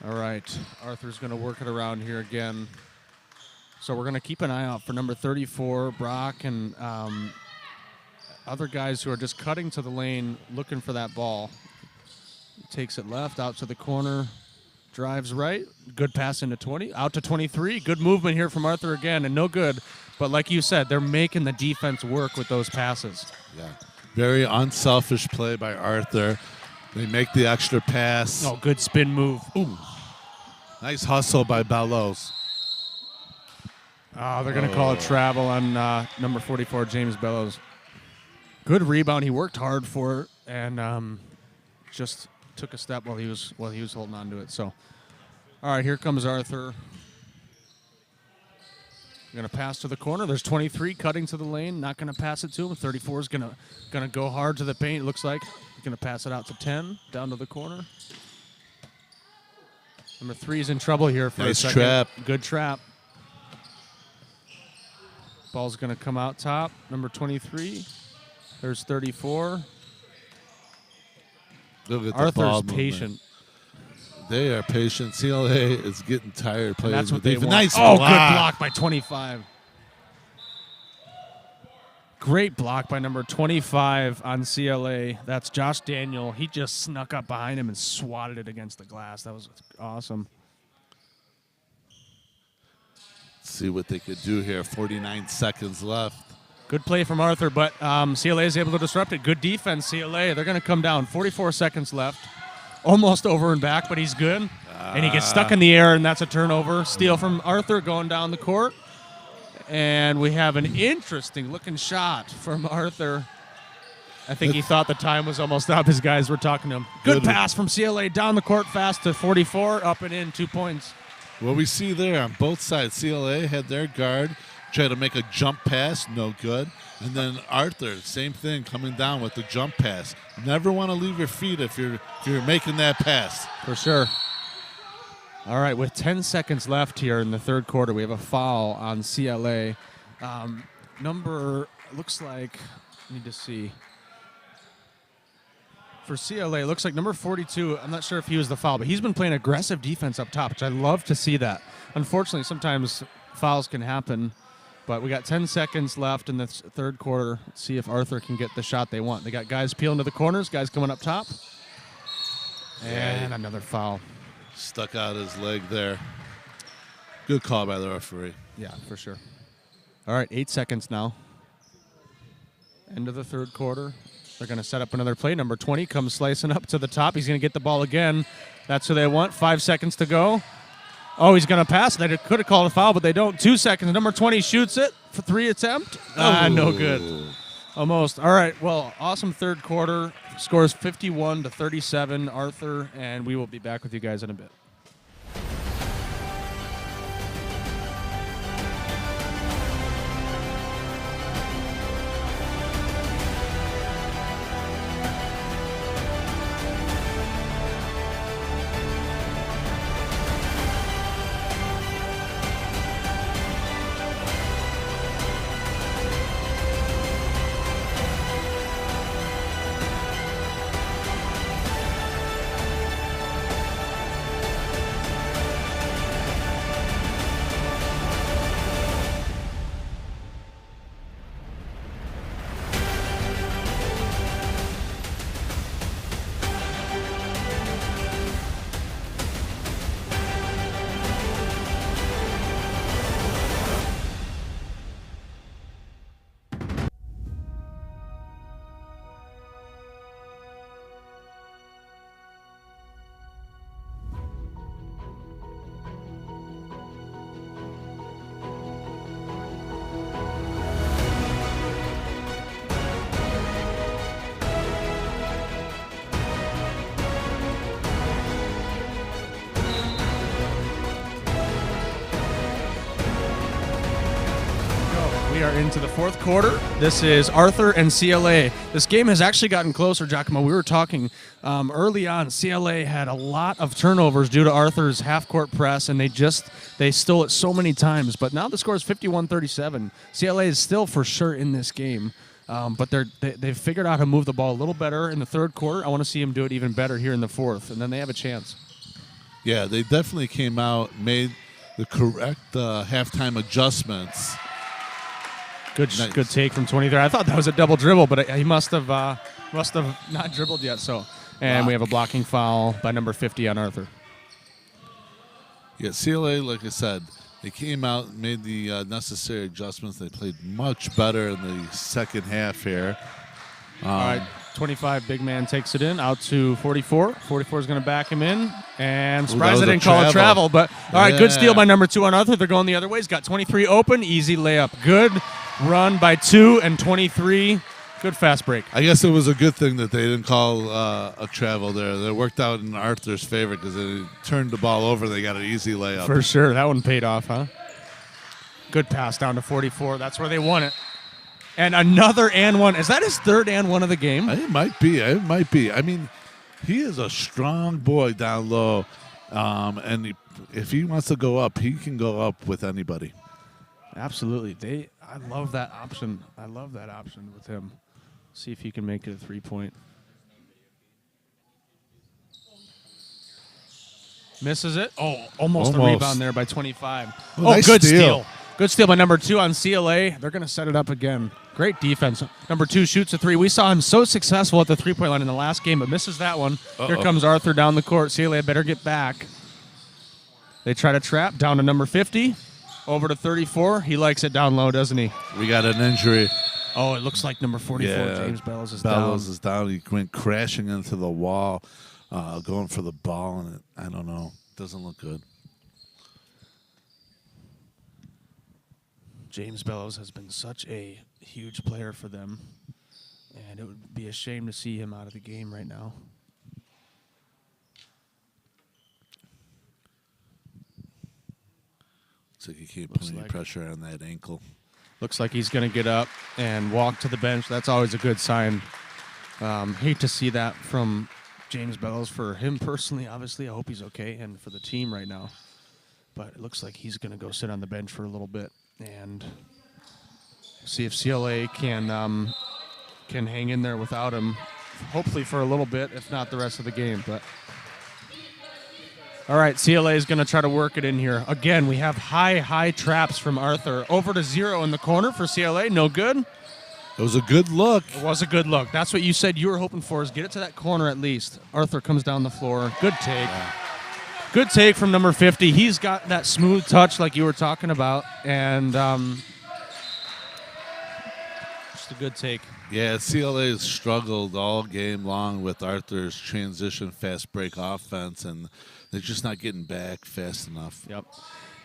All right. Arthur's going to work it around here again. So we're going to keep an eye out for number 34, Brock, and other guys who are just cutting to the lane looking for that ball. Takes it left, out to the corner, drives right. Good pass into 20, out to 23. Good movement here from Arthur again, and no good. But like you said, they're making the defense work with those passes.
Yeah, very unselfish play by Arthur. They make the extra pass.
Oh, good spin move. Ooh.
Nice hustle by Bellows.
Oh, they're going to call it travel on number 44, James Bellows. Good rebound. He worked hard for it, and just took a step while he was holding on to it. So, all right, here comes Arthur. Going to pass to the corner. There's 23 cutting to the lane. Not going to pass it to him. 34 is going to go hard to the paint. It looks like he's going to pass it out to 10 down to the corner. Number 3 is in trouble here for
nice
a second.
trap.
Good trap. Ball's going to come out top. Number 23. There's 34.
Look at the
Arthur's
ball
patient.
movement. They are patient. CLA is getting tired playing.
That's what they want.
Nice
block.
block.
Good block by 25. Great block by number 25 on CLA. That's Josh Daniel. He just snuck up behind him and swatted it against the glass. That was awesome.
Let's see what they could do here. 49 seconds left.
Good play from Arthur, but CLA is able to disrupt it. Good defense, CLA. They're going to come down. 44 seconds left. Almost over and back, but he's good. And he gets stuck in the air, and that's a turnover. Steal from Arthur going down the court. And we have an interesting-looking shot from Arthur. I think he thought the time was almost up. His guys were talking to him. Good pass from CLA down the court fast to 44, up and in, 2 points.
What we see there on both sides, CLA had their guard try to make a jump pass, no good. And then Arthur, same thing, coming down with the jump pass. Never want to leave your feet if you're making that pass.
For sure. All right, with 10 seconds left here in the third quarter, we have a foul on CLA. Looks like, I need to see. For CLA, it looks like number 42, I'm not sure if he was the foul, but he's been playing aggressive defense up top, which I love to see that. Unfortunately, sometimes fouls can happen, but we got 10 seconds left in the third quarter. Let's see if Arthur can get the shot they want. They got guys peeling to the corners, guys coming up top. And another foul.
Stuck out his leg there. Good call by the referee.
Yeah, for sure. All right, 8 seconds now. End of the third quarter. They're going to set up another play. Number 20 comes slicing up to the top. He's going to get the ball again. That's who they want. 5 seconds to go. Oh, he's going to pass. They could have called a foul, but they don't. 2 seconds. Number 20 shoots it for 3 attempt. No good. Almost. All right, well, awesome third quarter. Scores 51-37, Arthur, and we will be back with you guys in a bit. We are into the fourth quarter. This is Arthur and CLA. This game has actually gotten closer, Giacomo. We were talking early on. CLA had a lot of turnovers due to Arthur's half-court press, and they stole it so many times. But now the score is 51-37. CLA is still for sure in this game, but they've figured out how to move the ball a little better in the third quarter. I want to see them do it even better here in the fourth, and then they have a chance.
Yeah, they definitely came out, made the correct halftime adjustments.
Good take from 23. I thought that was a double dribble, but he must have not dribbled yet. So, and we have a blocking foul by number 50 on Arthur.
Yeah, CLA, like I said, they came out and made the necessary adjustments. They played much better in the second half here.
All right, 25, big man takes it in, out to 44. 44 is going to back him in. And surprised they didn't call it travel. But, all right, good steal by number 2 on Arthur. They're going the other way. He's got 23 open, easy layup. Good run by 2 and 23. Good fast break.
I guess it was a good thing that they didn't call a travel there. That worked out in Arthur's favor because they turned the ball over. They got an easy layup.
For sure. That one paid off, huh? Good pass down to 44. That's where they won it. And another and one. Is that his third and one of the game?
It might be. It might be. I mean, he is a strong boy down low. And if he wants to go up, he can go up with anybody.
Absolutely. I love that option. I love that option with him. See if he can make it a 3-point. Misses it. Oh, almost a rebound there by 25.
Nice
good
steal.
Good steal by number 2 on CLA. They're going to set it up again. Great defense. Number 2 shoots a 3. We saw him so successful at the 3-point line in the last game, but misses that one. Here comes Arthur down the court. CLA better get back. They try to trap down to number 50. Over to 34. He likes it down low, doesn't he?
We got an injury.
Oh, it looks like number 44, James Bellows is down.
Bellows is down. He went crashing into the wall, going for the ball, and I don't know. Doesn't look good.
James Bellows has been such a huge player for them, and it would be a shame to see him out of the game right now.
Looks like he can't put any pressure on that ankle.
Looks like he's going to get up and walk to the bench. That's always a good sign. Hate to see that from James Bellows. For him personally, obviously, I hope he's okay, and for the team right now. But it looks like he's going to go sit on the bench for a little bit and see if CLA can hang in there without him, hopefully for a little bit, if not the rest of the game. But all right, CLA is going to try to work it in here. Again, we have high traps from Arthur. Over to 0 in the corner for CLA. No good.
It was a good look.
It was a good look. That's what you said you were hoping for, is get it to that corner at least. Arthur comes down the floor. Good take.
Yeah.
Good take from number 50. He's got that smooth touch like you were talking about. And just a good take.
Yeah, CLA has struggled all game long with Arthur's transition fast break offense, and they're just not getting back fast enough.
Yep.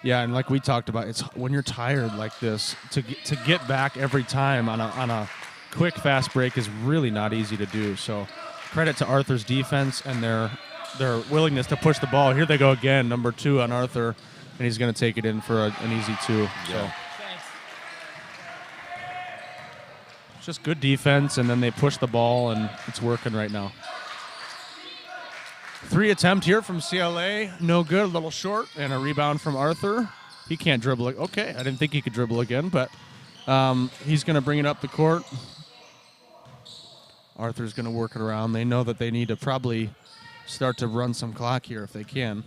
Yeah, and like we talked about, it's when you're tired like this, to get back every time on a quick fast break is really not easy to do. So credit to Arthur's defense and their willingness to push the ball. Here they go again, number 2 on Arthur, and he's going to take it in for an easy 2.
Yeah.
So it's just good defense, and then they push the ball, and it's working right now. 3 attempt here from CLA. No good, a little short, and a rebound from Arthur. He can't dribble. Okay, I didn't think he could dribble again, but he's going to bring it up the court. Arthur's going to work it around. They know that they need to probably start to run some clock here if they can.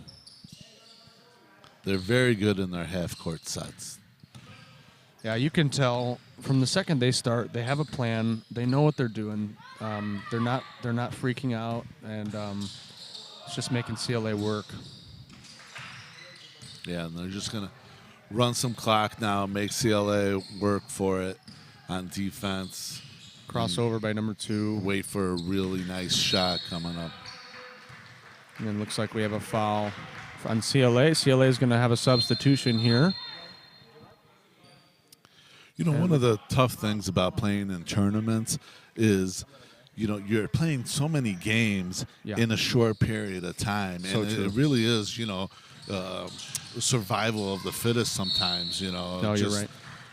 They're very good in their half-court sets.
Yeah, you can tell from the second they start, they have a plan. They know what they're doing. They're not freaking out, and it's just making CLA work.
Yeah, and they're just going to run some clock now, make CLA work for it on defense.
Crossover by number 2.
Wait for a really nice shot coming up.
And then looks like we have a foul on CLA. CLA is going to have a substitution here.
You know, one of the tough things about playing in tournaments is, you know, you're playing so many games in a short period of time.
So
and
true.
it really is, you know, survival of the fittest sometimes, you know.
No, you're right.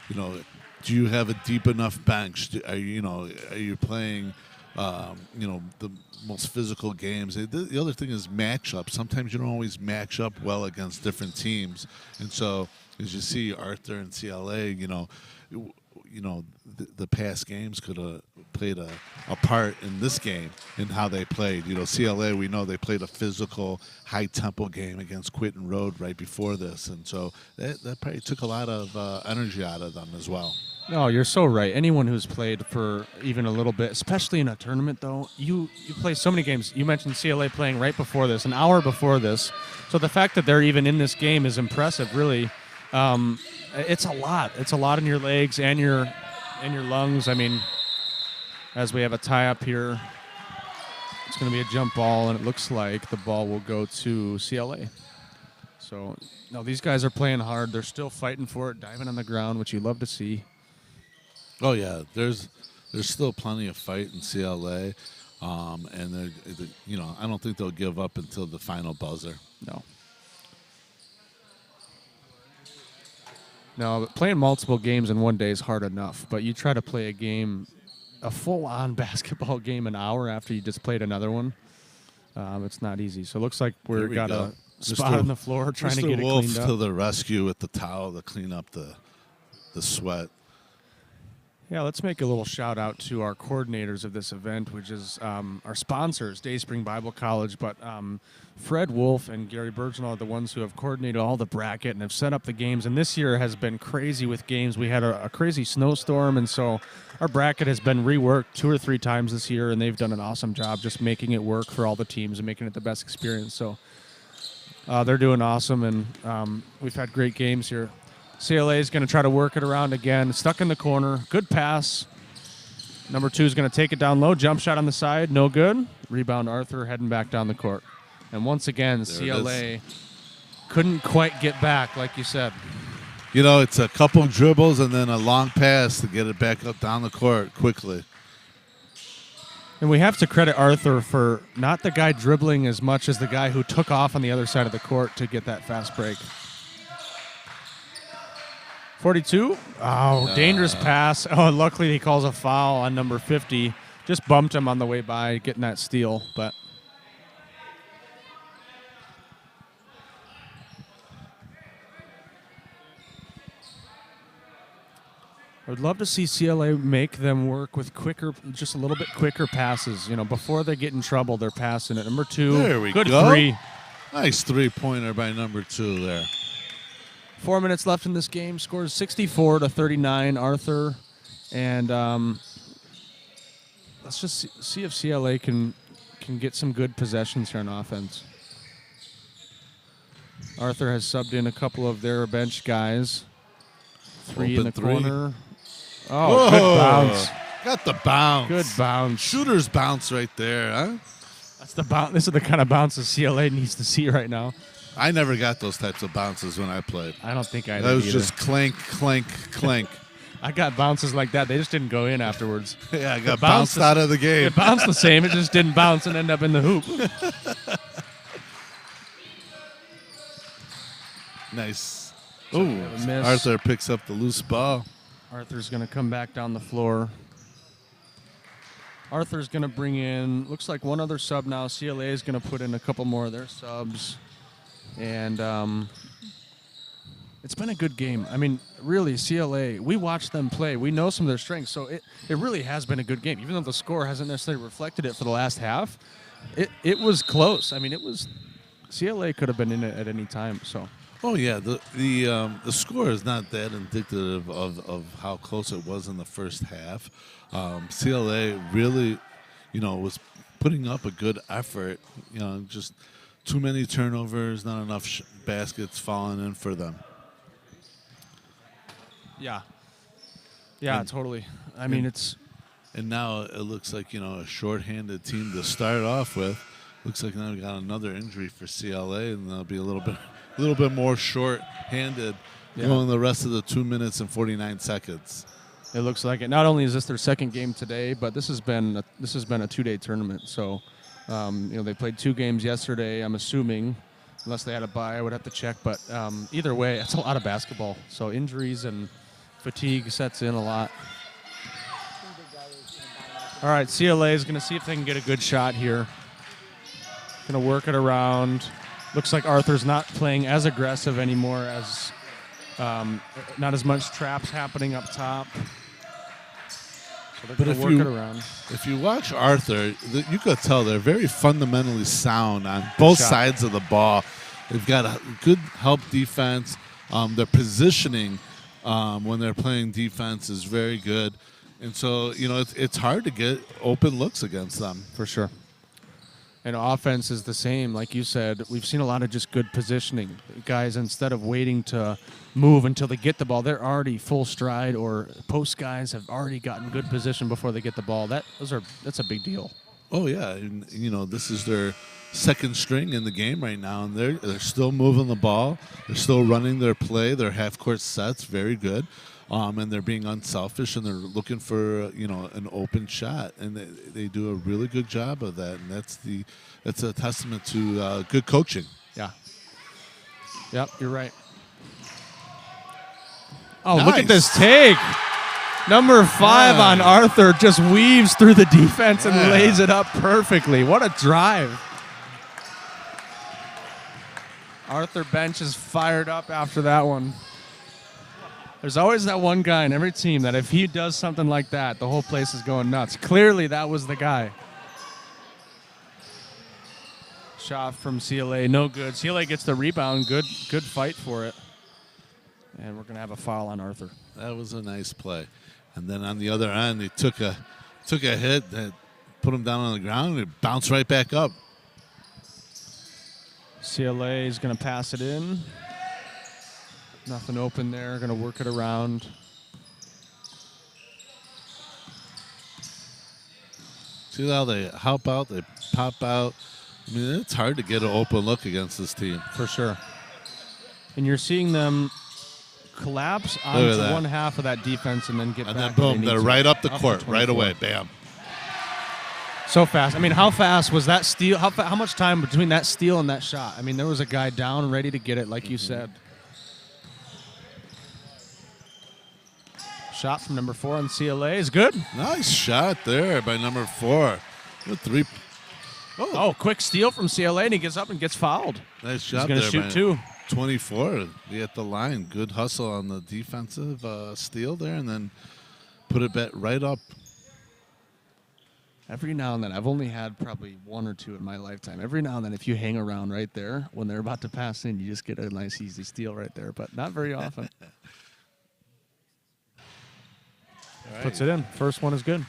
You know, do you have a deep enough bench? Are you playing, the most physical games? The other thing is matchup. Sometimes you don't always match up well against different teams, and so as you see Arthur and CLA, the past games could have played a part in this game in how they played. CLA, we know they played a physical, high-tempo game against Quinton Road right before this, and so that probably took a lot of energy out of them as well.
No, you're so right. Anyone who's played for even a little bit, especially in a tournament, though, you play so many games. You mentioned CLA playing right before this, an hour before this. So the fact that they're even in this game is impressive, really. It's a lot. It's a lot in your legs and your lungs. I mean, as we have a tie up here, it's going to be a jump ball, and it looks like the ball will go to CLA. So, no, these guys are playing hard. They're still fighting for it, diving on the ground, which you love to see.
Oh yeah, there's still plenty of fight in CLA, and I don't think they'll give up until the final buzzer.
No, but playing multiple games in one day is hard enough, but you try to play a full-on basketball game an hour after you just played another one, it's not easy. So it looks like we've got a spot on the floor trying to get it
Wolf
cleaned up.
to the rescue with the towel to clean up the sweat.
Yeah, let's make a little shout out to our coordinators of this event, which is our sponsors, Dayspring Bible College. But Fred Wolf and Gary Burgeon are the ones who have coordinated all the bracket and have set up the games. And this year has been crazy with games. We had a crazy snowstorm, and so our bracket has been reworked 2 or 3 times this year, and they've done an awesome job just making it work for all the teams and making it the best experience. So they're doing awesome, and we've had great games here. CLA is going to try to work it around again. Stuck in the corner. Good pass. Number 2 is going to take it down low. Jump shot on the side. No good. Rebound Arthur heading back down the court. And once again, CLA couldn't quite get back, like you said.
It's a couple dribbles and then a long pass to get it back up down the court quickly.
And we have to credit Arthur for not the guy dribbling as much as the guy who took off on the other side of the court to get that fast break. 42. Oh, dangerous pass. Oh, and luckily he calls a foul on number 50. Just bumped him on the way by getting that steal. But I would love to see CLA make them work with just a little bit quicker passes. Before they get in trouble, they're passing it. Number 2.
There we
Good
go.
3.
Nice 3-pointer by number 2 there.
4 minutes left in this game. Scores 64-39, Arthur. And let's just see if CLA can get some good possessions here on offense. Arthur has subbed in a couple of their bench guys. 3 in the corner. Oh,
whoa.
Good bounce.
Got the bounce.
Good bounce.
Shooter's bounce right there, huh?
That's the bounce. This is the kind of bounces CLA needs to see right now.
I never got those types of bounces when I played.
I don't think I did
That was
either.
just clank, clank, clank.
I got bounces like that. They just didn't go in afterwards.
Yeah, I got bounced out of the game.
It bounced the same. It just didn't bounce and end up in the hoop.
Nice.
So
Ooh,
miss.
Arthur picks up the loose ball.
Arthur's going to come back down the floor. Arthur's going to bring in, looks like one other sub now. CLA is going to put in a couple more of their subs. And it's been a good game. I mean, really, CLA, we watched them play. We know some of their strengths. So it really has been a good game. Even though the score hasn't necessarily reflected it for the last half, it was close. I mean, CLA could have been in it at any time. So.
Oh yeah, the score is not that indicative of how close it was in the first half. CLA really, was putting up a good effort. Just too many turnovers, not enough baskets falling in for them.
Yeah,
And-
totally. I mean,
And now it looks like a shorthanded team to start off with. Looks like now we got another injury for CLA, and they'll be a little bit more short-handed going the rest of the 2 minutes and 49 seconds.
It looks like it. Not only is this their second game today, but this has been a 2-day tournament. So, they played 2 games yesterday. I'm assuming, unless they had a bye, I would have to check. But either way, it's a lot of basketball. So injuries and Fatigue sets in a lot. All right, CLA is going to see if they can get a good shot here. Going to work it around. Looks like Arthur's not playing as aggressive anymore, as not as much traps happening up top. So they're going to work it around.
If you watch Arthur, you could tell they're very fundamentally sound on both sides of the ball. They've got a good help defense. Their positioning when they're playing defense is very good. And so, it's hard to get open looks against them.
For sure. And offense is the same. Like you said, we've seen a lot of just good positioning. Guys, instead of waiting to move until they get the ball, they're already full stride, or post guys have already gotten good position before they get the ball. That's a big deal.
Oh, yeah. And, this is their second string in the game right now, and they're still moving the ball. They're still running their play, their half-court sets, very good. And they're being unselfish, and they're looking for an open shot, and they do a really good job of that. And that's a testament to good coaching.
Yeah. Yep, you're right. Oh,
Nice.
Look at this take! Number 5 on Arthur just weaves through the defense and lays it up perfectly. What a drive! Arthur bench is fired up after that one. There's always that one guy in every team that if he does something like that, the whole place is going nuts. Clearly, that was the guy. Shot from CLA, no good. CLA gets the rebound. Good fight for it. And we're going to have a foul on Arthur.
That was a nice play. And then on the other end, he took a hit that put him down on the ground, and it bounced right back up.
CLA is going to pass it in. Nothing open there. Going to work it around.
See how they help out, they pop out. I mean, it's hard to get an open look against this team.
For sure. And you're seeing them collapse onto one half of that defense and then get back.
And then boom, they're right up the court, right away. Bam.
So fast. I mean, how fast was that steal? How much time between that steal and that shot? I mean, there was a guy down ready to get it, like you said. Shot from number 4 on CLA is good.
Nice shot there by number 4. Good three.
Oh, quick steal from CLA, and he gets up and gets fouled.
Nice shot.
He's going to shoot 2.
24. He at the line. Good hustle on the defensive steal there, and then put it back right up.
Every now and then, I've only had probably 1 or 2 in my lifetime. Every now and then, if you hang around right there, when they're about to pass in, you just get a nice, easy steal right there, but not very often. Right. Puts it in. First one is good.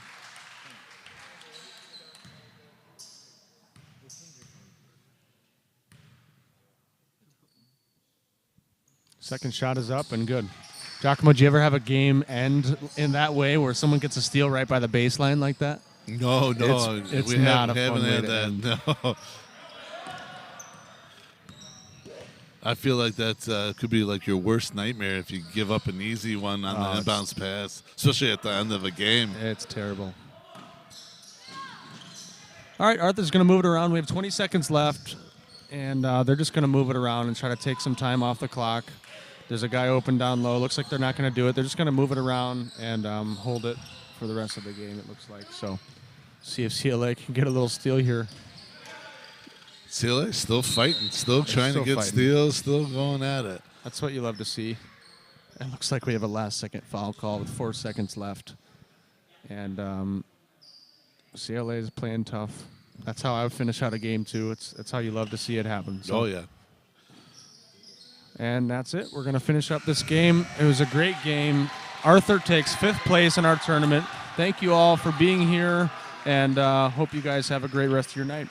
Second shot is up and good. Giacomo, did you ever have a game end in that way where someone gets a steal right by the baseline like that?
No.
It's
we
not a
haven't
fun way
had
to
that.
end.
No. I feel like that could be like your worst nightmare if you give up an easy one on the inbounds pass, especially at the end of a game.
It's terrible. All right, Arthur's going to move it around. We have 20 seconds left, and they're just going to move it around and try to take some time off the clock. There's a guy open down low. Looks like they're not going to do it. They're just going to move it around and hold it for the rest of the game, it looks like. So see if CLA can get a little steal here.
CLA still fighting, still trying to get steals, still going at it.
That's what you love to see. It looks like we have a last-second foul call with 4 seconds left. And CLA is playing tough. That's how I would finish out a game, too. It's how you love to see it happen. So.
Oh, yeah.
And that's it. We're going to finish up this game. It was a great game. Arthur takes 5th place in our tournament. Thank you all for being here, and hope you guys have a great rest of your night.